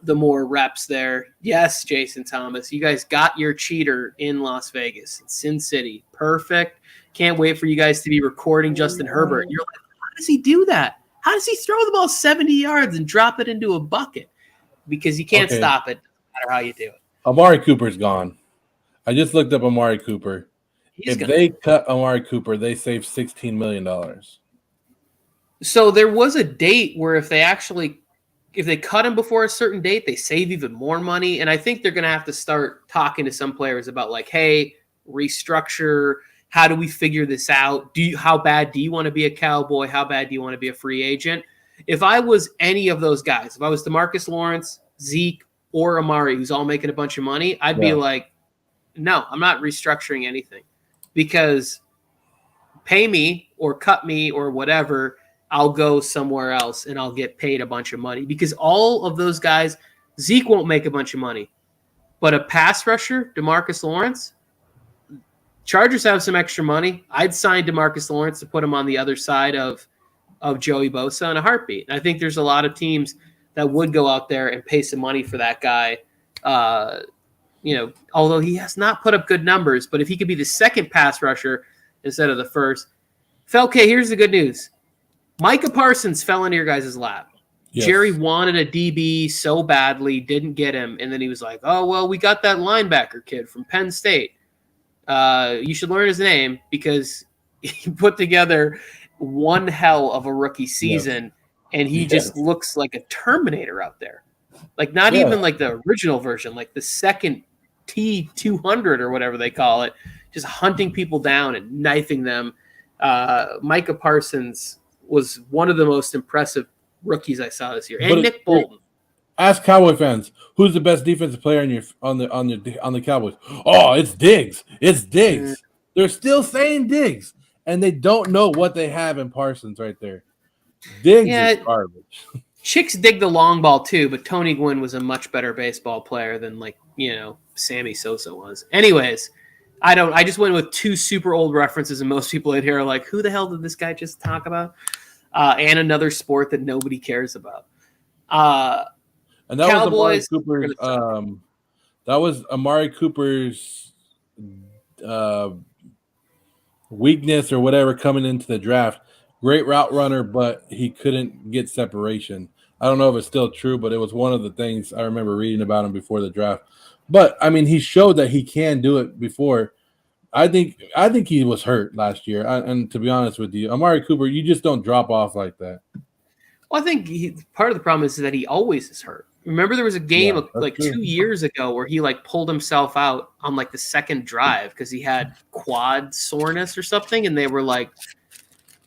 the more reps there? Yes, Jason Thomas, you guys got your cheater in Las Vegas, Sin City. Perfect. Can't wait for you guys to be recording Justin Herbert. You're like, how does he do that? How does he throw the ball 70 yards and drop it into a bucket? Because you can't stop it, no matter how you do it. Amari Cooper's gone. I just looked up Amari Cooper. If they cut Amari Cooper, they save $16 million. So there was a date where if they cut him before a certain date, they save even more money. And I think they're going to have to start talking to some players about like, hey, restructure. How do we figure this out? How bad do you want to be a Cowboy? How bad do you want to be a free agent? If I was any of those guys, if I was DeMarcus Lawrence, Zeke, or Amari, who's all making a bunch of money, I'd be like, no, I'm not restructuring anything because pay me or cut me or whatever. I'll go somewhere else and I'll get paid a bunch of money, because all of those guys, Zeke won't make a bunch of money, but a pass rusher, DeMarcus Lawrence, Chargers have some extra money. I'd sign DeMarcus Lawrence to put him on the other side of Joey Bosa in a heartbeat. And I think there's a lot of teams that would go out there and pay some money for that guy. Although he has not put up good numbers, but if he could be the second pass rusher instead of the first. Felke, here's the good news. Micah Parsons fell into your guys' lap. Yes. Jerry wanted a DB so badly, didn't get him, and then he was like, oh, well, we got that linebacker kid from Penn State. You should learn his name, because he put together one hell of a rookie season, and he just looks like a Terminator out there. Like, not even like the original version, like the second T200 or whatever they call it, just hunting people down and knifing them. Micah Parsons was one of the most impressive rookies I saw this year, and Nick Bolton. Ask Cowboy fans, who's the best defensive player on the Cowboys? Oh, it's Diggs. It's Diggs. They're still saying Diggs, and they don't know what they have in Parsons right there. Diggs is garbage. Chicks dig the long ball too, but Tony Gwynn was a much better baseball player than Sammy Sosa was. Anyways, I just went with two super old references, and most people in here are like, who the hell did this guy just talk about? And another sport that nobody cares about. And that Cowboys, was Amari Cooper's. That was Amari Cooper's weakness or whatever coming into the draft. Great route runner, but he couldn't get separation. I don't know if it's still true, but it was one of the things I remember reading about him before the draft. But I mean, he showed that he can do it before. I think he was hurt last year. And to be honest with you, Amari Cooper, you just don't drop off like that. Well, I think part of the problem is that he always is hurt. Remember, there was a game 2 years ago where he pulled himself out on the second drive because he had quad soreness or something, and they were like,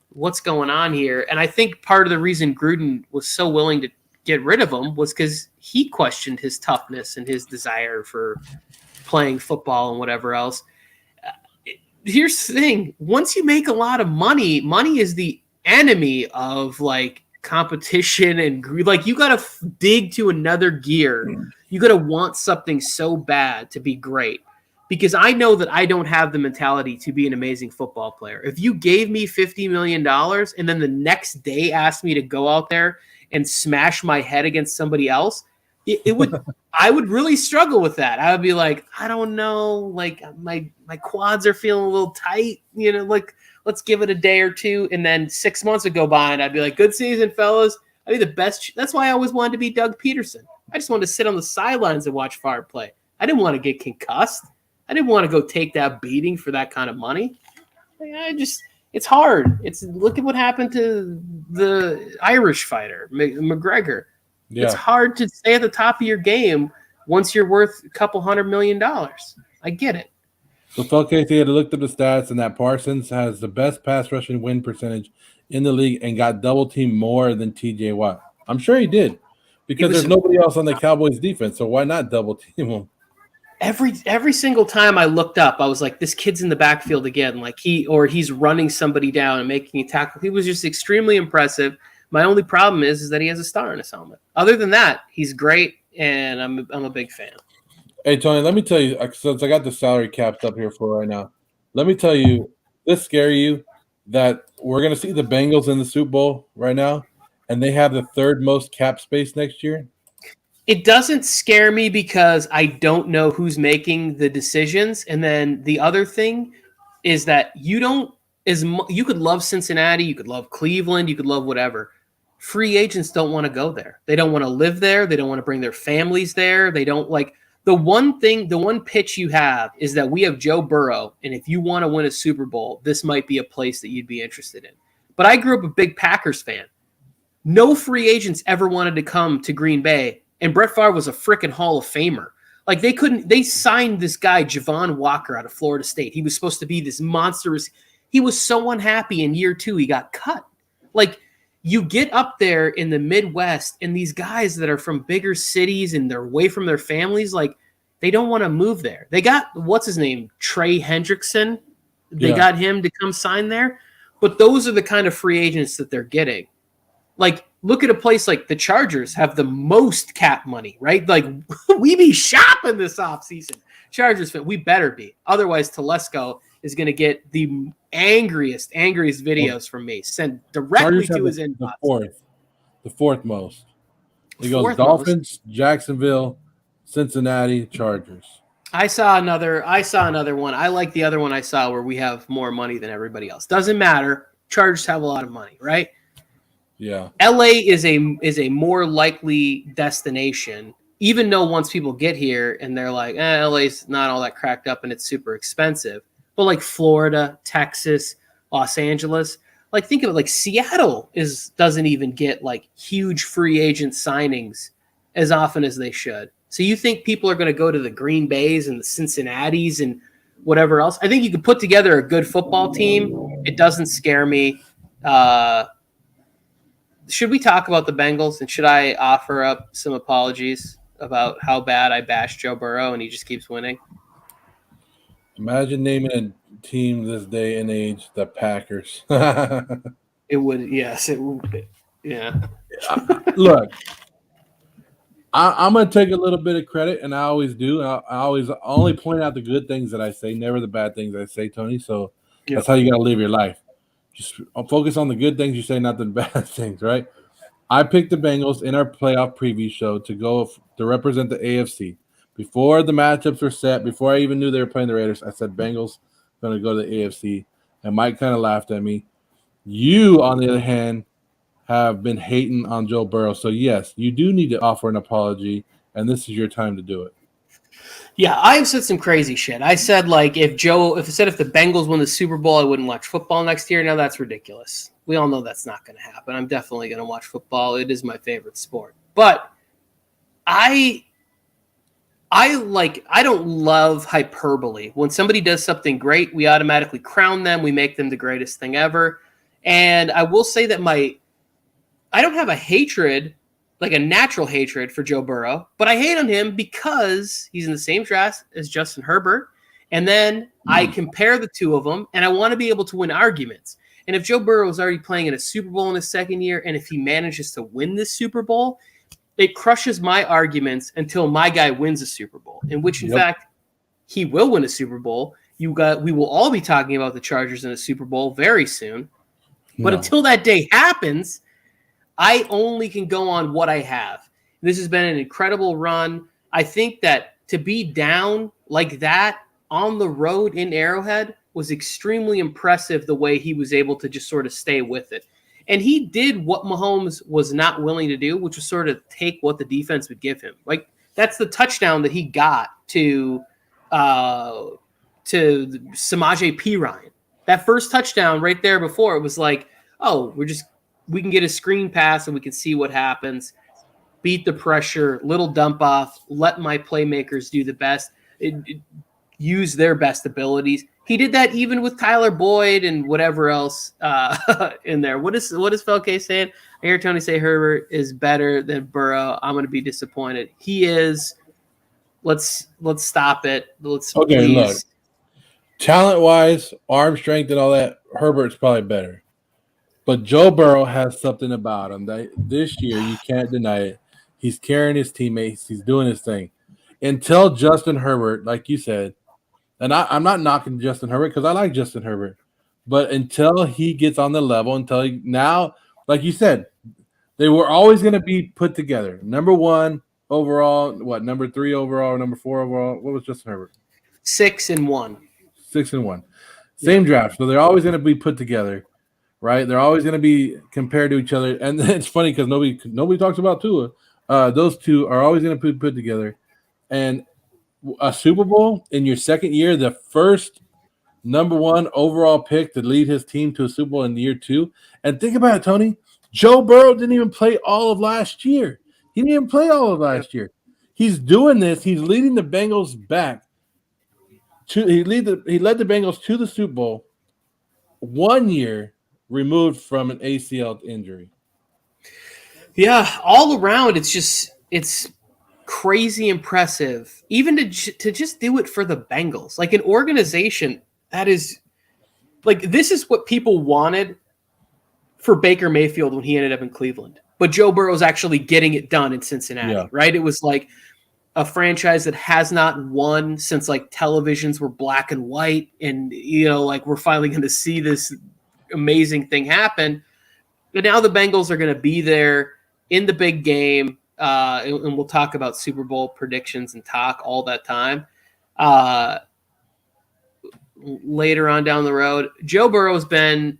what's going on here? And I think part of the reason Gruden was so willing to get rid of him was because he questioned his toughness and his desire for playing football and whatever else. Here's the thing. Once you make a lot of money, money is the enemy of competition, and you got to dig to another gear. You got to want something so bad to be great. Because I know that I don't have the mentality to be an amazing football player. If you gave me $50 million and then the next day asked me to go out there and smash my head against somebody else, I would really struggle with that. I would be like, I don't know, my quads are feeling a little tight, let's give it a day or two. And then 6 months would go by and I'd be like, good season, fellas. I'd be the best. That's why I always wanted to be Doug Peterson. I just wanted to sit on the sidelines and watch Favre play. I didn't want to get concussed. I didn't want to go take that beating for that kind of money. It's hard. Look at what happened to the Irish fighter, McGregor. Yeah. It's hard to stay at the top of your game once you're worth a couple $100 million. I get it. So Phil Casey had looked at the stats, and that Parsons has the best pass rushing win percentage in the league and got double teamed more than TJ Watt. I'm sure he did, because there's nobody else on the Cowboys defense. So why not double team him? Every single time I looked up, I was like, this kid's in the backfield again. He's running somebody down and making a tackle. He was just extremely impressive. My only problem is that he has a star in his helmet. Other than that, he's great, and I'm a big fan. Hey, Tony, let me tell you, since I got the salary caps up here for right now, let me tell you, this scare you that we're going to see the Bengals in the Super Bowl right now, and they have the third most cap space next year? It doesn't scare me because I don't know who's making the decisions. And then the other thing is that you could love Cincinnati, you could love Cleveland, you could love whatever. Free agents don't want to go there. They don't want to live there. They don't want to bring their families there. They don't the one pitch you have is that we have Joe Burrow. And if you want to win a Super Bowl, this might be a place that you'd be interested in. But I grew up a big Packers fan. No free agents ever wanted to come to Green Bay. And Brett Favre was a freaking Hall of Famer. They signed this guy, Javon Walker, out of Florida State. He was supposed to be this monstrous. He was so unhappy in year 2, he got cut. You get up there in the Midwest, and these guys that are from bigger cities and they're away from their families, they don't want to move there. They got, what's his name? Trey Hendrickson. They got him to come sign there. But those are the kind of free agents that they're getting. Like, look at a place like the Chargers have the most cap money, right? Like, we be shopping this offseason. Chargers fan, we better be. Otherwise, Telesco is going to get the angriest videos from me sent directly Chargers have to his the inbox. the fourth most. It goes Fourth Dolphins, Jacksonville, Cincinnati, Chargers. I saw another one. I like the other one I saw where we have more money than everybody else. Doesn't matter. Chargers have a lot of money, right? Yeah. LA is a more likely destination, even though once people get here and they're like, LA's not all that cracked up and it's super expensive. But like Florida, Texas, Los Angeles, like think of it, like Seattle doesn't even get like huge free agent signings as often as they should. So you think people are going to go to the Green Bays and the Cincinnatis and whatever else? I think you could put together a good football team. It doesn't scare me. Should we talk about the Bengals, and should I offer up some apologies about how bad I bashed Joe Burrow and he just keeps winning? Imagine naming a team this day and age the Packers. It would, yes, it would. Yeah. Look, I'm going to take a little bit of credit, and I always do. I always only point out the good things that I say, never the bad things I say, Tony. So that's how you got to live your life. Just focus on the good things you say, not the bad things, right? I picked the Bengals in our playoff preview show to represent the AFC. Before the matchups were set, before I even knew they were playing the Raiders, I said Bengals going to go to the AFC, and Mike kind of laughed at me. You, on the other hand, have been hating on Joe Burrow. So, yes, you do need to offer an apology, and this is your time to do it. Yeah, I've said some crazy shit. I said, like, if the Bengals win the Super Bowl, I wouldn't watch football next year. Now that's ridiculous. We all know that's not going to happen. I'm definitely going to watch football. It is my favorite sport. But I don't love hyperbole. When somebody does something great, we automatically crown them. We make them the greatest thing ever. And I will say that I don't have a hatred, like a natural hatred for Joe Burrow, but I hate on him because he's in the same draft as Justin Herbert. And then I compare the two of them, and I want to be able to win arguments. And if Joe Burrow is already playing in a Super Bowl in his second year, and if he manages to win this Super Bowl, it crushes my arguments until my guy wins a Super Bowl, in which, in fact, he will win a Super Bowl. We will all be talking about the Chargers in a Super Bowl very soon. But until that day happens, I only can go on what I have. This has been an incredible run. I think that to be down like that on the road in Arrowhead was extremely impressive, the way he was able to just sort of stay with it. And he did what Mahomes was not willing to do, which was sort of take what the defense would give him. Like, that's the touchdown that he got to Samaje Perine. That first touchdown right there before, it was like, oh, we can get a screen pass and we can see what happens. Beat the pressure, little dump off, let my playmakers do the best, use their best abilities. He did that even with Tyler Boyd and whatever else in there. What is Felke saying? I hear Tony say Herbert is better than Burrow. I'm going to be disappointed. He is. Let's stop it. Please. Look. Talent-wise, arm strength and all that, Herbert's probably better. But Joe Burrow has something about him that this year you can't deny it. He's carrying his teammates. He's doing his thing. Until Justin Herbert, like you said, and I'm not knocking Justin Herbert because I like Justin Herbert, but until he gets on the level, now, like you said, they were always going to be put together. Number 1 overall, number 3 overall, number 4 overall. What was Justin Herbert? 6-1. 6-1. Same draft. So they're always going to be put together. Right, they're always going to be compared to each other, and it's funny because nobody talks about Tua. Those two are always going to be put together, and a Super Bowl in your second year, the first number 1 overall pick to lead his team to a Super Bowl in year 2. And think about it, Tony. Joe Burrow didn't even play all of last year. He didn't even play all of last year. He's doing this. He's leading the Bengals back. He led the Bengals to the Super Bowl 1 year removed from an ACL injury. Yeah, all around, it's crazy impressive. Even to just do it for the Bengals, like an organization that is like, this is what people wanted for Baker Mayfield when he ended up in Cleveland. But Joe Burrow's actually getting it done in Cincinnati, right? It was like a franchise that has not won since like televisions were black and white. And, like we're finally going to see this amazing thing happen. But now the Bengals are going to be there in the big game. And we'll talk about Super Bowl predictions and talk all that time. Later on down the road, Joe Burrow's been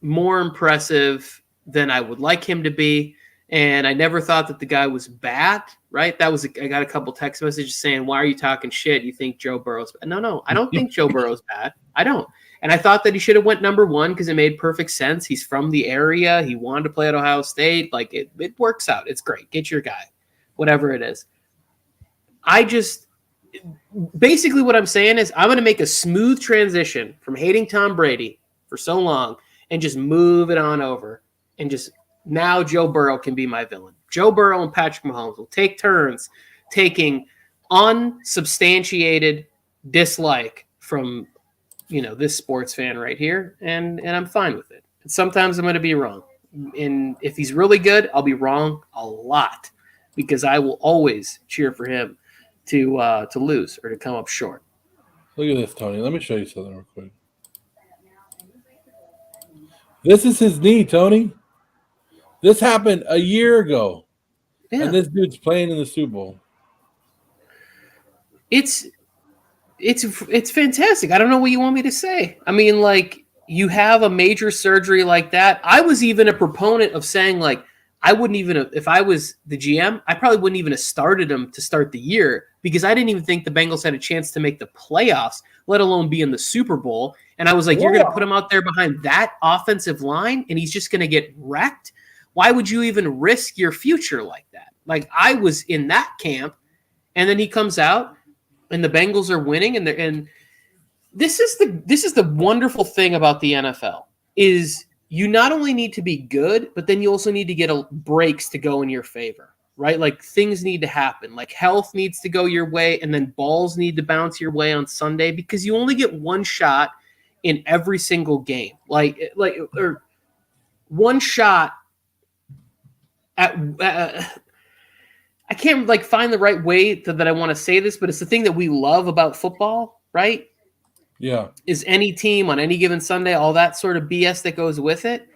more impressive than I would like him to be. And I never thought that the guy was bad, right? I got a couple text messages saying, why are you talking shit? You think Joe Burrow's bad? No, I don't think Joe Burrow's bad. I don't. And I thought that he should have went number one because it made perfect sense. He's from the area. He wanted to play at Ohio State. Like it works out. It's great. Get your guy, whatever it is. Basically what I'm saying is I'm going to make a smooth transition from hating Tom Brady for so long and just move it on over. And just now Joe Burrow can be my villain. Joe Burrow and Patrick Mahomes will take turns taking unsubstantiated dislike from, this sports fan right here. And I'm fine with it. And sometimes I'm going to be wrong. And if he's really good, I'll be wrong a lot because I will always cheer for him to lose or to come up short. Look at this, Tony. Let me show you something real quick. This is his knee, Tony. This happened a year ago. Yeah. And this dude's playing in the Super Bowl. It's fantastic. I don't know what you want me to say. I mean, like, you have a major surgery like that. I was even a proponent of saying, like, I wouldn't even have, if I was the GM, I probably wouldn't even have started him to start the year because I didn't even think the Bengals had a chance to make the playoffs, let alone be in the Super Bowl. And I was like, You're going to put him out there behind that offensive line and he's just going to get wrecked? Why would you even risk your future like that? Like, I was in that camp, and then he comes out and the Bengals are winning. And this is the wonderful thing about the NFL is you not only need to be good, but then you also need to get breaks to go in your favor, right? Like things need to happen. Like health needs to go your way, and then balls need to bounce your way on Sunday because you only get one shot in every single game. Or one shot at I can't find the right way that I want to say this, but it's the thing that we love about football, right? Yeah. Is any team on any given Sunday, all that sort of BS that goes with it.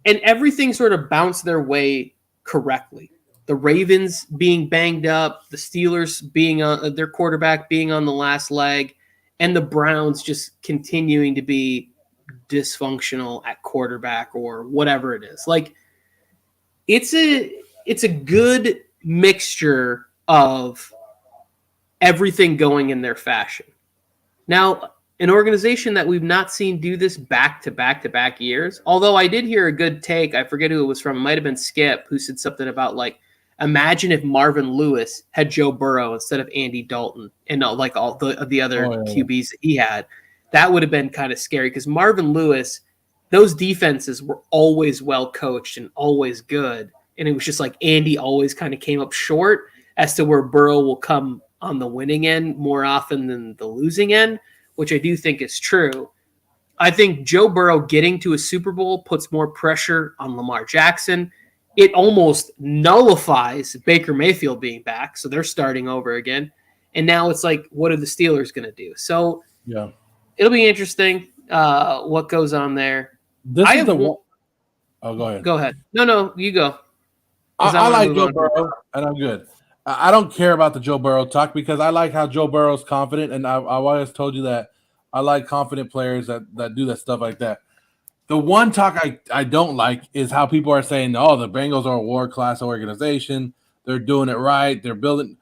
And everything sort of bounced their way correctly. The Ravens being banged up, the Steelers being their quarterback being on the last leg, and the Browns just continuing to be dysfunctional at quarterback or whatever it is. Like it's a good mixture of everything going in their fashion. Now, an organization that we've not seen do this back to back to back years, although I did hear a good take, I forget who it was from, it might have been Skip, who said something about imagine if Marvin Lewis had Joe Burrow instead of Andy Dalton and all the other QBs that he had. That would have been kind of scary because Marvin Lewis, those defenses were always well coached and always good. And it was just like Andy always kind of came up short as to where Burrow will come on the winning end more often than the losing end, which I do think is true. I think Joe Burrow getting to a Super Bowl puts more pressure on Lamar Jackson. It almost nullifies Baker Mayfield being back, so they're starting over again. And now it's like, what are the Steelers going to do? So yeah, it'll be interesting what goes on there. Oh, go ahead. Go ahead. No, you go. I like Joe Burrow, and I'm good. I don't care about the Joe Burrow talk because I like how Joe Burrow's confident, and I've always told you that I like confident players that do that stuff like that. The one talk I don't like is how people are saying, oh, the Bengals are a world-class organization. They're doing it right. They're building.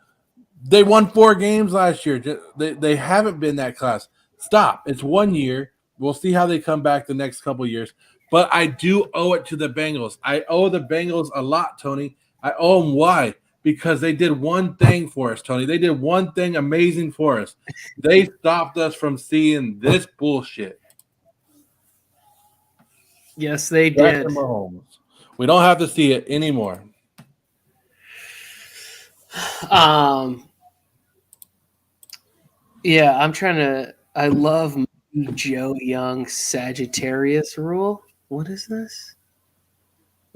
They won 4 games last year. They haven't been that class. Stop. It's 1 year. We'll see how they come back the next couple of years. But I do owe it to the Bengals. I owe the Bengals a lot, Tony. I owe them. Why? Because they did one thing for us, Tony. They did one thing amazing for us. They stopped us from seeing this bullshit. Yes, they did. We don't have to see it anymore. Yeah, I love Joe Young Sagittarius rule. What is this?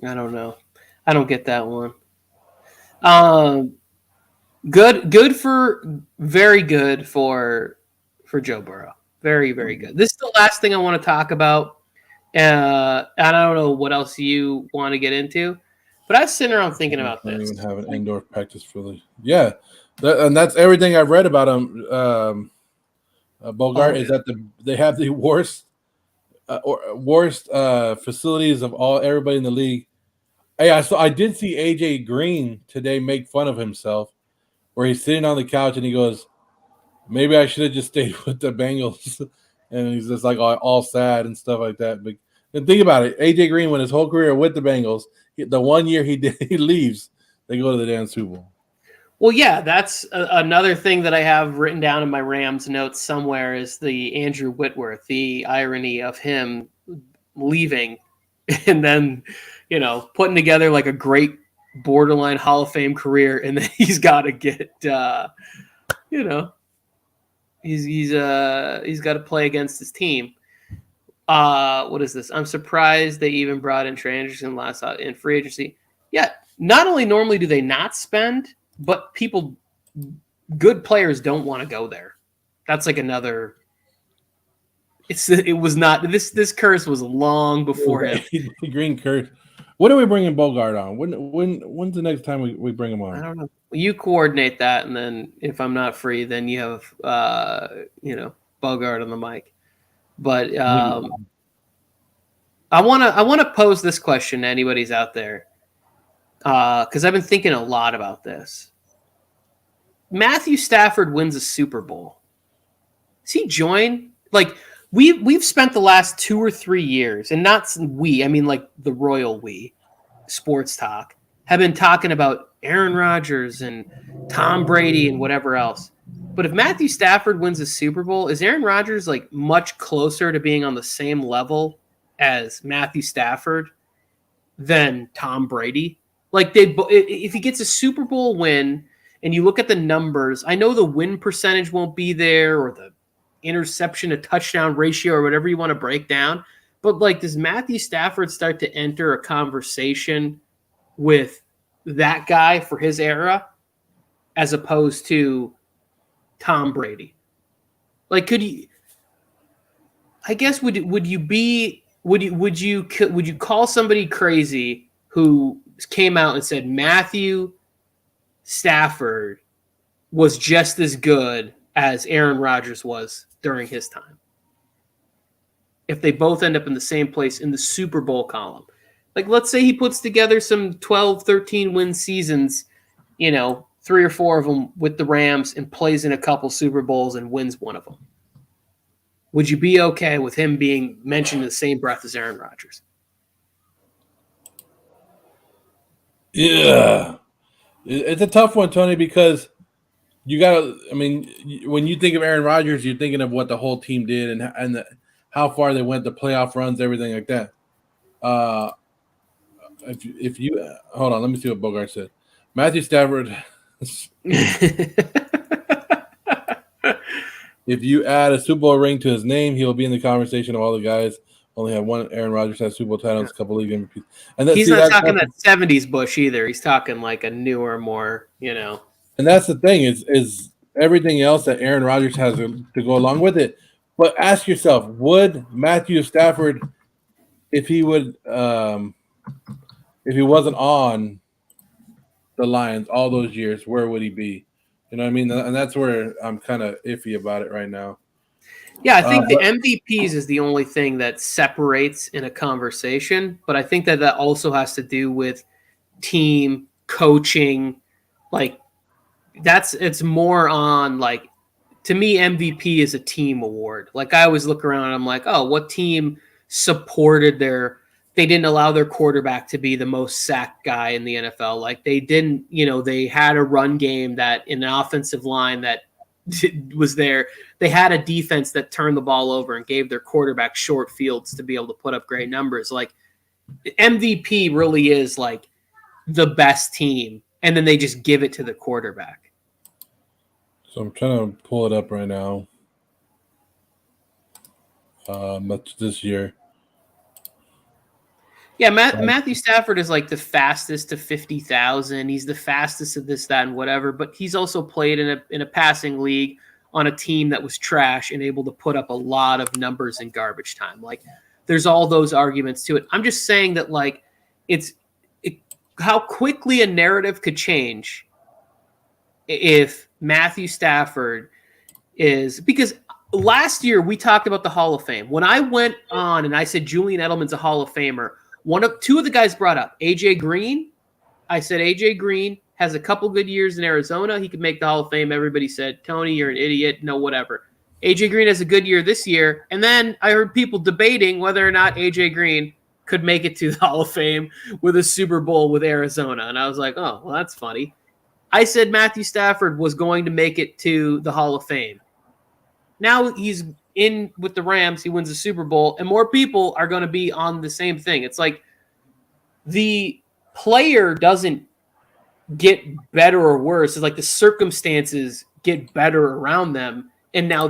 I don't know. I don't get that one. Very good for Joe Burrow. Very, very good. This is the last thing I want to talk about. And I don't know what else you want to get into, but I was sitting around thinking about Don't this. even have an indoor practice fully. Yeah, and that's everything I've read about him. Bogart is that they have the worst facilities of everybody in the league. Hey, I did see AJ Green today make fun of himself, where he's sitting on the couch and he goes, "Maybe I should have just stayed with the Bengals," and he's just like all sad and stuff like that. But and think about it, AJ Green went his whole career with the Bengals. The 1 year he leaves, they go to the damn Super Bowl. Well, yeah, that's another thing that I have written down in my Rams notes somewhere is the Andrew Whitworth, the irony of him leaving and then, putting together like a great borderline Hall of Fame career, and then he's got to get, he's got to play against his team. What is this? I'm surprised they even brought in Trey Anderson last in free agency. Yeah, not only normally do they not spend, but good players don't want to go there. That's like another. It was not this curse was long before him. Green curse. When are we bringing Bogart on? When's the next time we bring him on? I don't know. You coordinate that, and then if I'm not free, then you have Bogart on the mic. But I want to pose this question to anybody's out there because I've been thinking a lot about this. Matthew Stafford wins a Super Bowl. Does he join? Like we've spent the last 2 or 3 years, and not we, I mean like the royal we, sports talk, have been talking about Aaron Rodgers and Tom Brady and whatever else. But if Matthew Stafford wins a Super Bowl, is Aaron Rodgers like much closer to being on the same level as Matthew Stafford than Tom Brady? Like if he gets a Super Bowl win and you look at the numbers, I know the win percentage won't be there or the interception to touchdown ratio or whatever you want to break down. But like, does Matthew Stafford start to enter a conversation with that guy for his era as opposed to Tom Brady? Like, could you? I guess would you call somebody crazy who came out and said Matthew Stafford was just as good as Aaron Rodgers was during his time? If they both end up in the same place in the Super Bowl column. Like, let's say he puts together some 12, 13 win seasons, 3 or 4 of them with the Rams and plays in a couple Super Bowls and wins one of them. Would you be okay with him being mentioned in the same breath as Aaron Rodgers? Yeah. It's a tough one, Tony, because you got to – I mean, when you think of Aaron Rodgers, you're thinking of what the whole team did and how far they went, the playoff runs, everything like that. If you hold on, let me see what Bogart said. Matthew Stafford. If you add a Super Bowl ring to his name, he will be in the conversation of all the guys. Only have one. Aaron Rodgers has Super Bowl titles, a couple league MVPs. And he's not talking that 70s Bush either. He's talking like a newer, more, And that's the thing is everything else that Aaron Rodgers has to go along with it. But ask yourself, would Matthew Stafford, if he wasn't on the Lions all those years, where would he be? You know what I mean? And that's where I'm kind of iffy about it right now. Yeah, I think the MVPs is the only thing that separates in a conversation. But I think that also has to do with team coaching. Like, it's more on, like, to me, MVP is a team award. Like, I always look around and I'm like, oh, what team supported they didn't allow their quarterback to be the most sacked guy in the NFL. Like, they didn't, they had a run game that in an offensive line that was there. They had a defense that turned the ball over and gave their quarterback short fields to be able to put up great numbers. Like, MVP really is like the best team, and then they just give it to the quarterback. So I'm trying to pull it up right now. That's this year. Yeah, Matthew Stafford is like the fastest to 50,000. He's the fastest of this, that, and whatever. But he's also played in a passing league on a team that was trash and able to put up a lot of numbers in garbage time. Like, there's all those arguments to it. I'm just saying that, like, how quickly a narrative could change if Matthew Stafford is, because last year we talked about the Hall of Fame. When I went on and I said Julian Edelman's a Hall of Famer, two of the guys brought up AJ Green. I said AJ Green has a couple good years in Arizona. He could make the Hall of Fame. Everybody said, Tony, you're an idiot. No, whatever. AJ Green has a good year this year. And then I heard people debating whether or not AJ Green could make it to the Hall of Fame with a Super Bowl with Arizona. And I was like, oh, well, that's funny. I said Matthew Stafford was going to make it to the Hall of Fame. Now he's in with the Rams. He wins the Super Bowl, and more people are going to be on the same thing. It's like the player doesn't get better or worse. It's like the circumstances get better around them, and now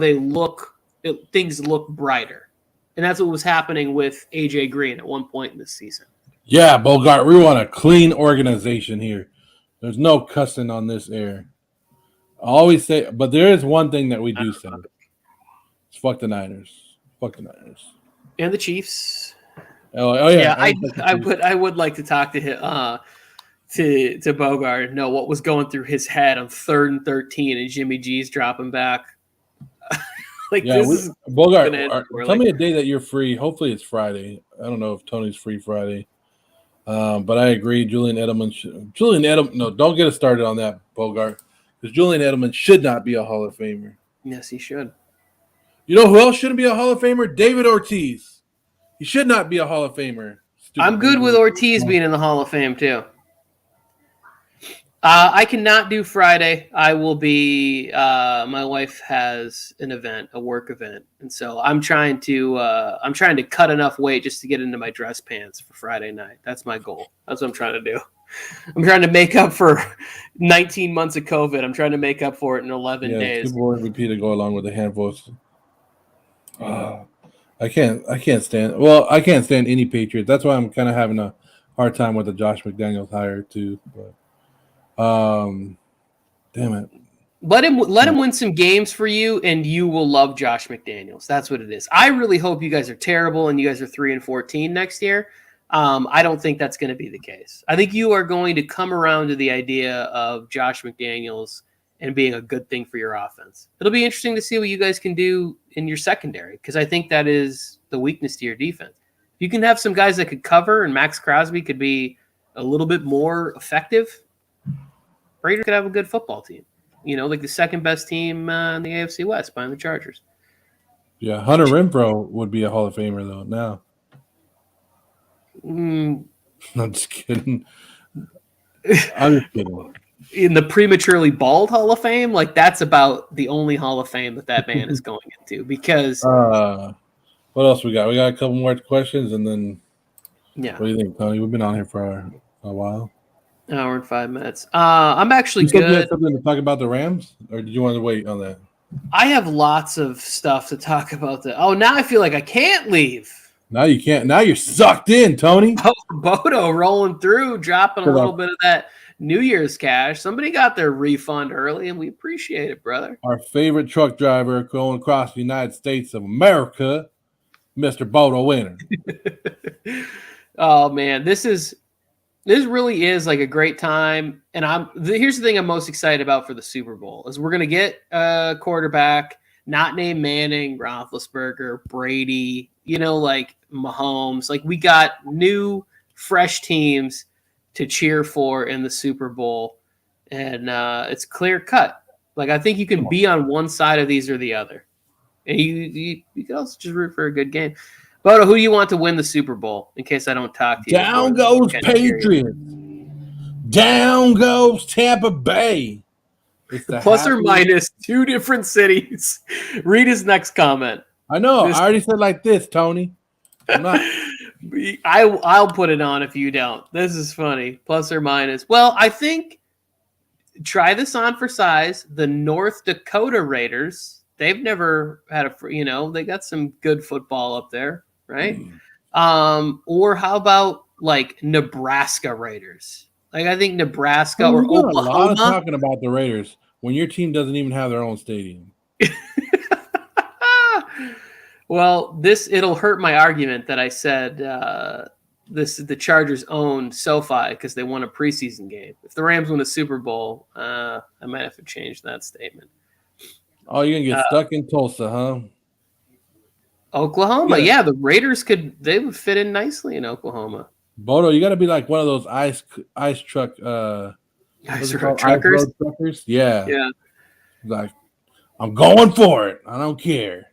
things look brighter. And that's what was happening with AJ Green at one point in this season. Yeah, Bogart, we want a clean organization here. There's no cussing on this air. I always say, but there is one thing that we do say. It's fuck the Niners. Fuck the Niners. And the Chiefs. Oh yeah. I would like to talk to him, to Bogart and know what was going through his head on 3rd and 13 and Jimmy G's dropping back. Bogart, tell me a day that you're free. Hopefully it's Friday. I don't know if Tony's free Friday. But I agree, Julian Edelman. No, don't get us started on that, Bogart. Because Julian Edelman should not be a Hall of Famer. Yes, he should. You know who else shouldn't be a Hall of Famer? David Ortiz. He should not be a Hall of Famer. I'm good with Ortiz being in the Hall of Fame, too. I cannot do Friday. I will be my wife has an event, a work event. And so I'm trying to cut enough weight just to get into my dress pants for Friday night. That's my goal. That's what I'm trying to do. I'm trying to make up for 19 months of COVID. I'm trying to make up for it in 11 days. Super Bowl MVP to go along with the handfuls. I can't stand any Patriots. That's why I'm kind of having a hard time with the Josh McDaniels hire too. But damn it. Let him win some games for you, and you will love Josh McDaniels. That's what it is. I really hope you guys are terrible and you guys are 3-14 next year. I don't think that's going to be the case. I think you are going to come around to the idea of Josh McDaniels and being a good thing for your offense. It'll be interesting to see what you guys can do in your secondary, because I think that is the weakness to your defense. You can have some guys that could cover, and Max Crosby could be a little bit more effective. Raiders could have a good football team. You know, like the second best team in the AFC West behind the Chargers. Yeah, Hunter Renfrow would be a Hall of Famer, though, now. I'm just kidding. I'm just kidding. In the prematurely bald Hall of Fame, like that's about the only Hall of Fame that man is going into, because what else we got? We got a couple more questions, and then yeah. What do you think, Tony? We've been on here for a while. Hour and 5 minutes. I'm actually you good. You had something to talk about the Rams, or did you want to wait on that? I have lots of stuff to talk about. Now I feel like I can't leave. Now you can't. Now you're sucked in, Tony. Oh, Bodo rolling through, dropping a little bit of that New Year's cash. Somebody got their refund early, and we appreciate it, brother. Our favorite truck driver going across the United States of America, Mr. Bodo Winner. Oh man, this really is like a great time, and here's the thing I'm most excited about for the Super Bowl is we're gonna get a quarterback not named Manning, Roethlisberger, Brady, like Mahomes. Like we got new, fresh teams to cheer for in the Super Bowl, and it's clear cut. Like I think you can be on one side of these or the other, and you can also just root for a good game. Bodo, who do you want to win the Super Bowl? In case I don't talk to you. Down goes Patriots. Down goes Tampa Bay. Plus or minus 2 different cities. Read his next comment. I know. I already said like this, Tony. I'm not. I'll put it on if you don't. This is funny. Plus or minus. Well, I think try this on for size. The North Dakota Raiders. They've never had they got some good football up there, right? Or how about like Nebraska Raiders. Like I think Nebraska Well, or we've done a lot of Oklahoma. talking about the Raiders when your team doesn't even have their own stadium. Well, it'll hurt my argument that I said the Chargers own SoFi because they won a preseason game. If the Rams win a Super Bowl, I might have to change that statement. Oh, you're gonna get stuck in Tulsa, huh? Oklahoma, yeah, the Raiders they would fit in nicely in Oklahoma. Bodo, you got to be like one of those ice truck Ice truckers. truckers. Yeah. Yeah. Like, I'm going for it. I don't care.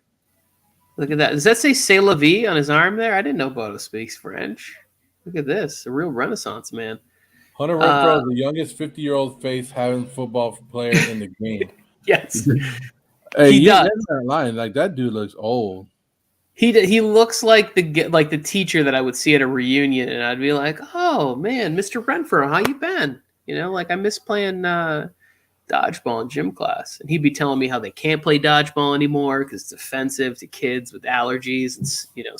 Look at that. Does that say "C'est la vie" on his arm there? I didn't know Bodo speaks French. Look at this. A real Renaissance man. Hunter Renfrow is the youngest 50-year-old face having football player in the game. Yes. Hey, he does. Not lying. Like, that dude looks old. He looks like the teacher that I would see at a reunion, and I'd be like, "Oh man, Mr. Renfrow, how you been? You know, like I miss playing dodgeball in gym class." And he'd be telling me how they can't play dodgeball anymore because it's offensive to kids with allergies and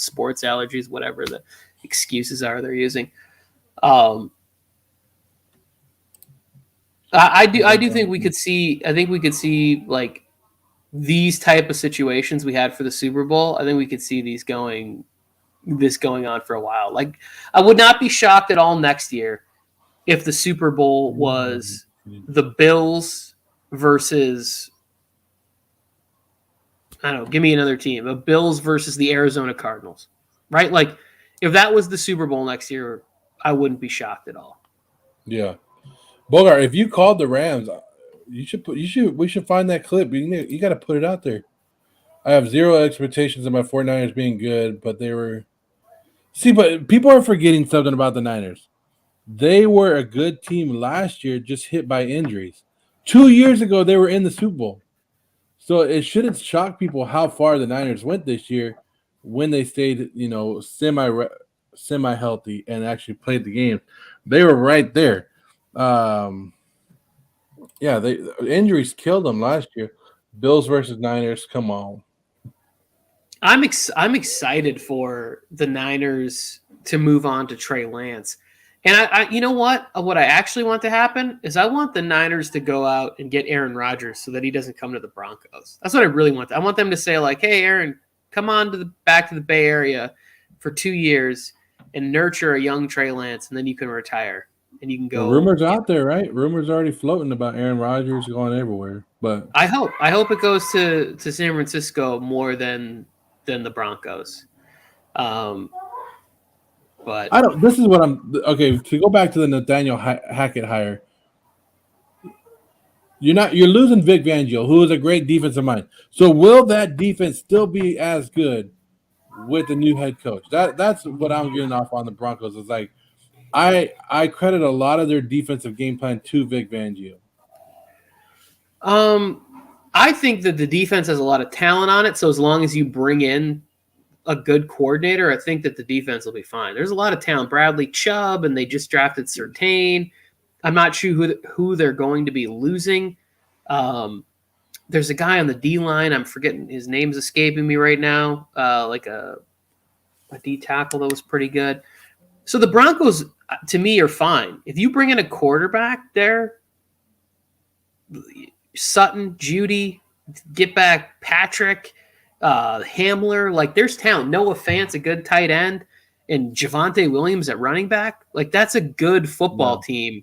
sports allergies, whatever the excuses are they're using. I do think we could see. I think we could see like these type of situations we had for the Super Bowl. I think we could see this going on for a while. Like, I would not be shocked at all next year if the Super Bowl was the Bills versus, I don't know, give me another team. The Bills versus the Arizona Cardinals, right? Like, if that was the Super Bowl next year, I wouldn't be shocked at all. Yeah. Bogart, if you called the Rams, we should find that clip. You got to put it out there. I have zero expectations of my 49ers being good, but they were. See, but people are forgetting something about the Niners. They were a good team last year, just hit by injuries. 2 years ago, they were in the Super Bowl. So it shouldn't shock people how far the Niners went this year when they stayed, semi-healthy and actually played the game. They were right there. Yeah, injuries killed them last year. Bills versus Niners, come on. I'm excited for the Niners to move on to Trey Lance. And I you know what? What I actually want to happen is I want the Niners to go out and get Aaron Rodgers so that he doesn't come to the Broncos. That's what I really want. I want them to say like, "Hey, Aaron, come on back to the Bay Area for 2 years and nurture a young Trey Lance, and then you can retire and you can go." The rumors out there, right? Rumors already floating about Aaron Rodgers going everywhere. But I hope it goes to San Francisco more than the Broncos. But I don't. This is what I'm okay. To go back to the Nathaniel Hackett hire, you're losing Vic Fangio, who is a great defensive mind. So will that defense still be as good with the new head coach? That's what I'm getting off on the Broncos. Is like I credit a lot of their defensive game plan to Vic Fangio. I think that the defense has a lot of talent on it. So as long as you bring in a good coordinator, I think that the defense will be fine. There's a lot of talent. Bradley Chubb, and they just drafted Surtain. I'm not sure who they're going to be losing. There's a guy on the D line. I'm forgetting his name's escaping me right now. Like a D tackle that was pretty good. So the Broncos, to me, are fine. If you bring in a quarterback there, Sutton, Judy, get back Patrick, Hamler, like there's talent. Noah Fant's a good tight end, and Javonte Williams at running back. Like that's a good football team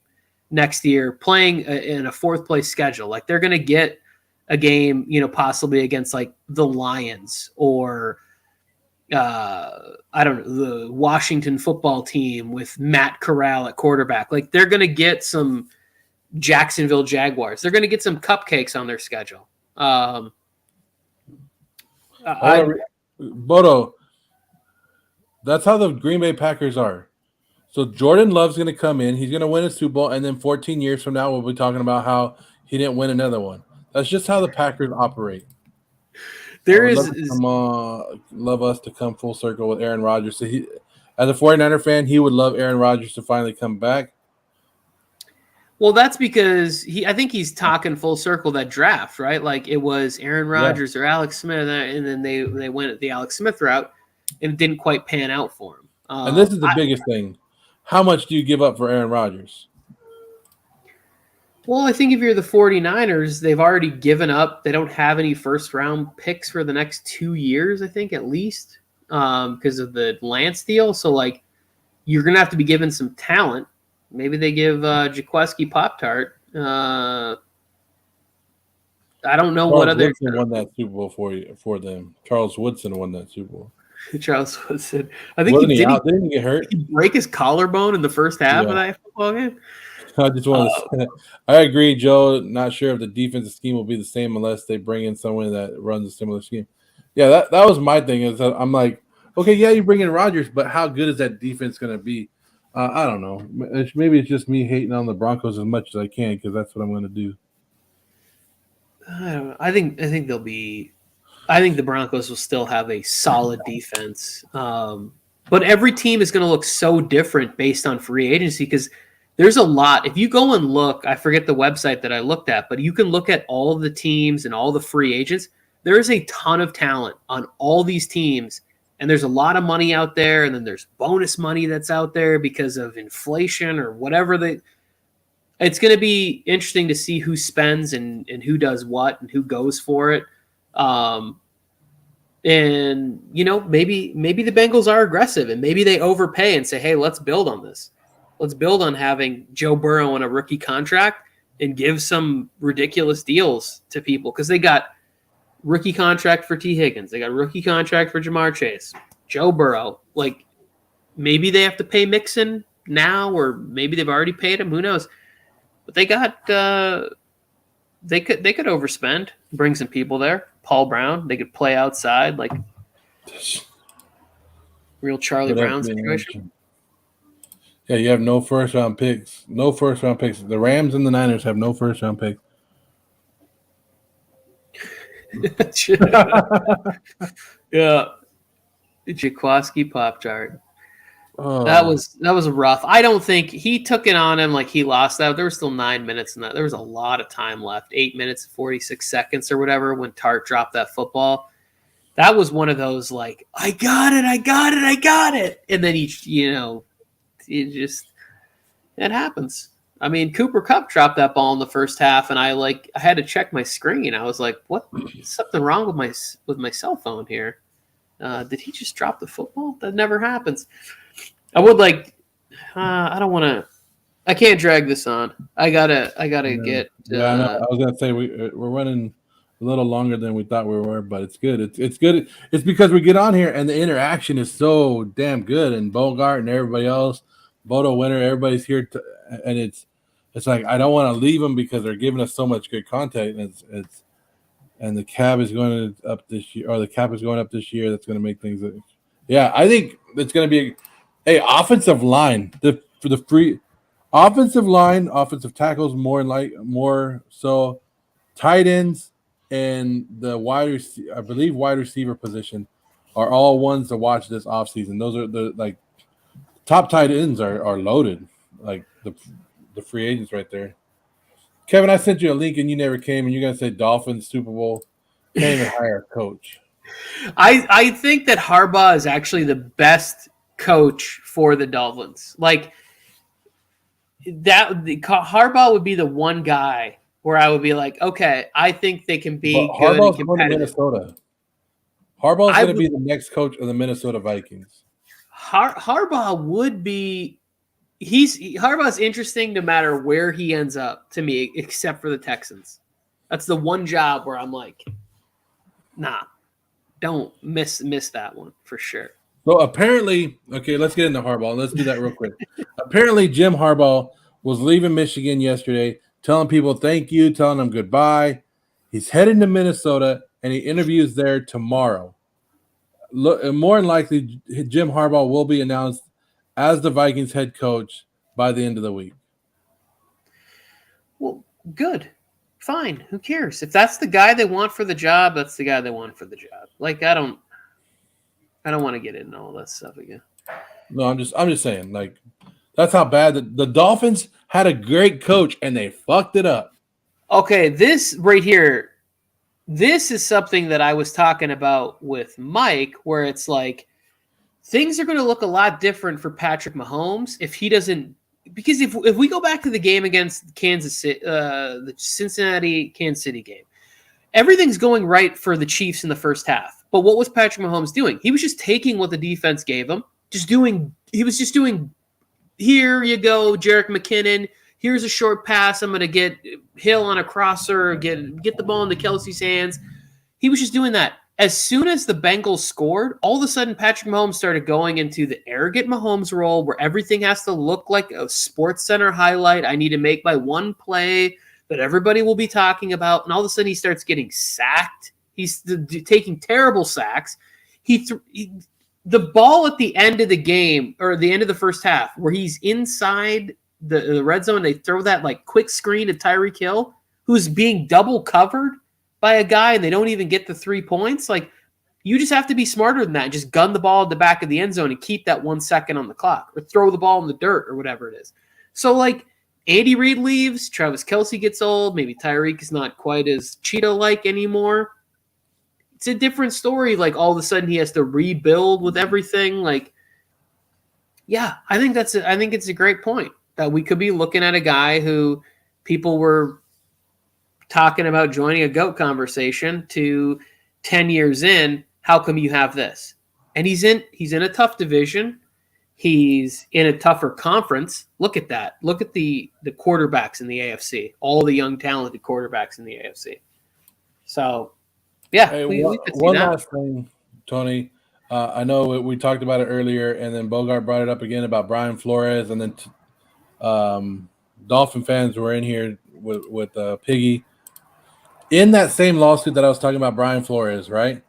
next year playing in a fourth place schedule. Like they're going to get a game, possibly against like the Lions or I don't know, the Washington football team with Matt Corral at quarterback. Like they're going to get some Jacksonville Jaguars. They're going to get some cupcakes on their schedule. Bodo, that's how the Green Bay Packers are. So Jordan Love's going to come in. He's going to win a Super Bowl, and then 14 years from now, we'll be talking about how he didn't win another one. That's just how the Packers operate. Love us to come full circle with Aaron Rodgers. So as a 49er fan, he would love Aaron Rodgers to finally come back. Well, that's because I think he's talking full circle that draft, right? Like it was Aaron Rodgers or Alex Smith, and then they went the Alex Smith route, and it didn't quite pan out for him. And this is the biggest thing. how much do you give up for Aaron Rodgers? Well, I think if you're the 49ers, they've already given up. They don't have any first-round picks for the next 2 years, I think, at least, because of the Lance deal. So, like, you're going to have to be given some talent. Maybe they give Jaqueski Pop-Tart. I don't know what other. Woodson won that Super Bowl for them. Charles Woodson won that Super Bowl. Charles Woodson. I think Wasn't he he did. out? Didn't he get hurt? Did he break his collarbone in the first half Yeah. of that football game? I just want to say, I agree, Joe. Not sure if the defensive scheme will be the same unless they bring in someone that runs a similar scheme. Yeah, that was my thing. Is that I'm like, okay, yeah, you bring in Rodgers, but how good is that defense going to be? I don't know. Maybe it's just me hating on the Broncos as much as I can because that's what I'm going to do. I don't know. I think they'll be. I think the Broncos will still have a solid defense, but every team is going to look so different based on free agency because there's a lot. If you go and look, I forget the website that I looked at, but you can look at all of the teams and all the free agents. There is a ton of talent on all these teams, and there's a lot of money out there, and then there's bonus money that's out there because of inflation or whatever. It's going to be interesting to see who spends and who does what and who goes for it. And, you know, maybe the Bengals are aggressive and maybe they overpay and say, hey, let's build on this. Let's build on having Joe Burrow on a rookie contract and give some ridiculous deals to people because they got rookie contract for T. Higgins. They got rookie contract for Jamar Chase, Joe Burrow. Like maybe they have to pay Mixon now or maybe they've already paid him. Who knows? But they got they could overspend, bring some people there. Paul Brown, they could play outside like real Charlie Brown situation. Yeah, you have no first-round picks. No first-round picks. The Rams and the Niners have no first-round picks. Yeah. Jaqueski Pop-Tart. Oh. That was rough. I don't think he took it on him like he lost that. There were still 9 minutes in that. There was a lot of time left. 8 minutes, 46 seconds or whatever when Tart dropped that football. That was one of those like, I got it. And then it happens. I mean, Cooper Kupp dropped that ball in the first half, and I had to check my screen. I was like, "What? Something wrong with my cell phone here? Did he just drop the football? That never happens." I would I don't want to. I can't drag this on. I gotta get. Yeah, I know. I was gonna say we're running a little longer than we thought we were, but it's good. It's good. It's because we get on here and the interaction is so damn good, and Bogart and everybody else. Bodo Winter, everybody's here, and it's like I don't want to leave them because they're giving us so much good content. And the cap is going up this year, or the cap is going up this year. That's going to make things. Yeah, I think it's going to be offensive line. For the free offensive line, offensive tackles more so, tight ends and the wide receiver position are all ones to watch this offseason. Those are the top tight ends are loaded, like the free agents right there. Kevin, I sent you a link and you never came, and you're gonna say Dolphins Super Bowl. Can't even hire a coach. I think that Harbaugh is actually the best coach for the Dolphins. Like that, Harbaugh would be the one guy where I would be like, okay, I think they can be But good Harbaugh's and going to competitive. Minnesota. Harbaugh's going to be the next coach of the Minnesota Vikings. Harbaugh would be. Harbaugh's interesting no matter where he ends up to me, except for the Texans. That's the one job where I'm like, nah, don't miss that one for sure. So apparently, okay, let's get into Harbaugh. Let's do that real quick. Apparently, Jim Harbaugh was leaving Michigan yesterday, telling people thank you, telling them goodbye. He's heading to Minnesota, and he interviews there tomorrow. More than likely, Jim Harbaugh will be announced as the Vikings head coach by the end of the week. Well, good. Fine. Who cares? If that's the guy they want for the job, that's the guy they want for the job. Like, I don't want to get into all that stuff again. No, I'm just saying, like, that's how bad the Dolphins had a great coach and they fucked it up. Okay, this right here, this is something that I was talking about with Mike, where it's like, things are going to look a lot different for Patrick Mahomes if he doesn't. Because if we go back to the game against Kansas City, the Cincinnati Kansas City game, everything's going right for the Chiefs in the first half. But what was Patrick Mahomes doing? He was just taking what the defense gave him, he was just doing, here you go, Jerick McKinnon. Here's a short pass. I'm going to get Hill on a crosser, get the ball into Kelsey's hands. He was just doing that. As soon as the Bengals scored, all of a sudden Patrick Mahomes started going into the arrogant Mahomes role where everything has to look like a Sports Center highlight. I need to make my one play that everybody will be talking about. And all of a sudden he starts getting sacked. He's taking terrible sacks. The ball at the end of the game, or the end of the first half, where he's inside the red zone, they throw that like quick screen to Tyreek Hill, who's being double covered by a guy, and they don't even get the 3 points. Like, you just have to be smarter than that and just gun the ball at the back of the end zone and keep that 1 second on the clock, or throw the ball in the dirt or whatever it is. So, like, Andy Reid leaves, Travis Kelce gets old, maybe Tyreek is not quite as Cheeto-like anymore. It's a different story. Like, all of a sudden he has to rebuild with everything. Like, yeah, I think it's a great point that we could be looking at a guy who people were talking about joining a GOAT conversation to 10 years in. How come you have this? And he's in a tough division. He's in a tougher conference. Look at that. Look at the quarterbacks in the AFC, all the young talented quarterbacks in the AFC. So yeah, hey, we could see one that. last thing, Tony. I know we talked about it earlier, and then Bogart brought it up again about Brian Flores, and then Dolphin fans were in here with Piggy. In that same lawsuit that I was talking about, Brian Flores, right?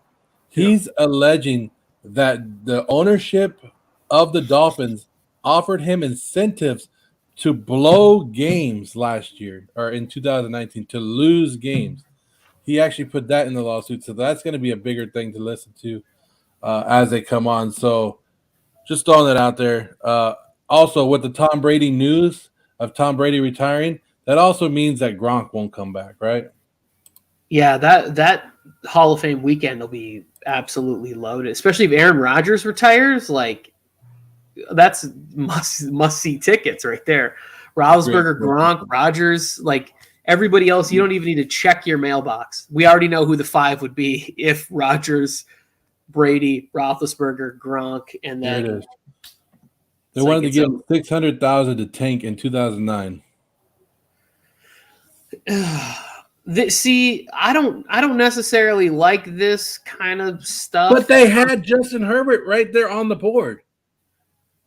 He's alleging that the ownership of the Dolphins offered him incentives to blow games last year, or in 2019, to lose games. He actually put that in the lawsuit, so that's going to be a bigger thing to listen to as they come on. So just throwing that out there. Also, with the Tom Brady news of Tom Brady retiring, that also means that Gronk won't come back, right? Yeah, that Hall of Fame weekend will be absolutely loaded, especially if Aaron Rodgers retires. Like, that's must see tickets right there. Roethlisberger, Gronk, Rodgers, like everybody else, you don't even need to check your mailbox. We already know who the 5 would be if Rodgers, Brady, Roethlisberger, Gronk, and then there it is. They wanted to give him $600,000 to tank in 2009. See, I don't necessarily like this kind of stuff. But they had Justin Herbert right there on the board.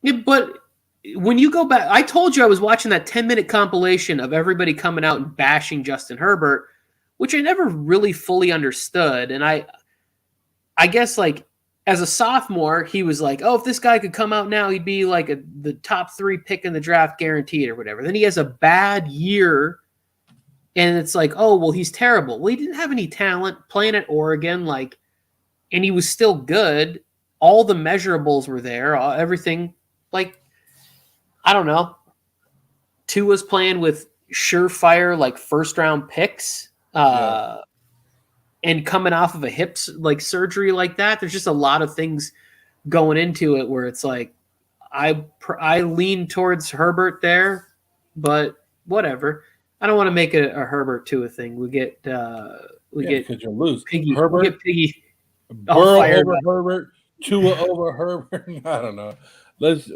Yeah, but when you go back, I told you I was watching that 10-minute compilation of everybody coming out and bashing Justin Herbert, which I never really fully understood. And I guess, like, as a sophomore, he was like, oh, if this guy could come out now, he'd be like the top 3 pick in the draft guaranteed or whatever. Then he has a bad year. And it's like, oh, well, he's terrible. Well, he didn't have any talent playing at Oregon, like, and he was still good. All the measurables were there. Everything, like, I don't know. Tua's playing with surefire, like, first-round picks, and coming off of a hip like surgery like that. There's just a lot of things going into it where it's like, I lean towards Herbert there, but whatever. I don't want to make a Herbert Tua thing. We get because you'll lose. Piggy. Herbert, We get Piggy. Burrow over Herbert, Tua over Herbert. I don't know.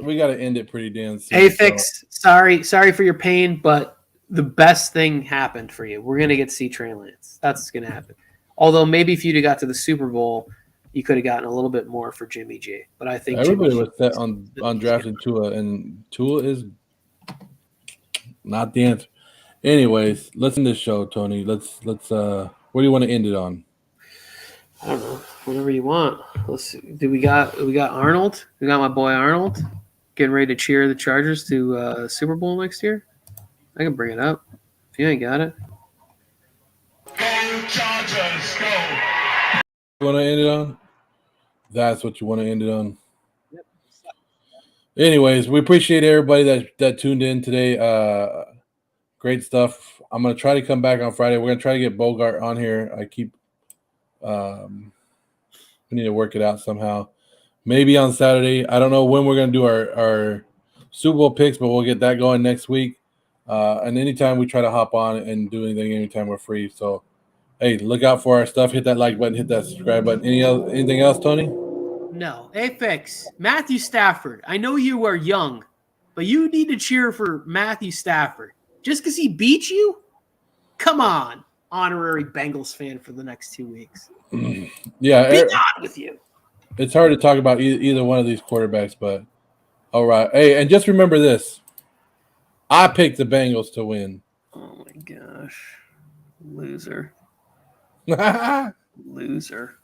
We got to end it pretty damn soon. Hey, Fix. Sorry for your pain, but the best thing happened for you. We're gonna get to see Trey Lance. That's what's gonna happen. Although maybe if you'd have got to the Super Bowl, you could have gotten a little bit more for Jimmy G. But I think everybody was set on drafting Tua, and Tua is not the answer. Anyways, listen to the show, Tony. Let's what do you want to end it on? I don't know. Whatever you want. Let's see. We got Arnold. We got my boy Arnold getting ready to cheer the Chargers to Super Bowl next year. I can bring it up if you ain't got it. Go Chargers, go! You want to end it on? That's what you want to end it on. Yep. Anyways, we appreciate everybody that tuned in today. Great stuff. I'm going to try to come back on Friday. We're going to try to get Bogart on here. We need to work it out somehow. maybe on Saturday. I don't know when we're going to do our Super Bowl picks, but we'll get that going next week. And anytime we try to hop on and do anything, anytime we're free. So, hey, look out for our stuff. Hit that like button, hit that subscribe button. Anything else, Tony? No. Afix, Matthew Stafford. I know you are young, but you need to cheer for Matthew Stafford. Just because he beat you? Come on, honorary Bengals fan for the next 2 weeks. Yeah, Be on with you. it's hard to talk about either one of these quarterbacks, but all right. Hey, and just remember this. I picked the Bengals to win. Oh, my gosh. Loser. Loser.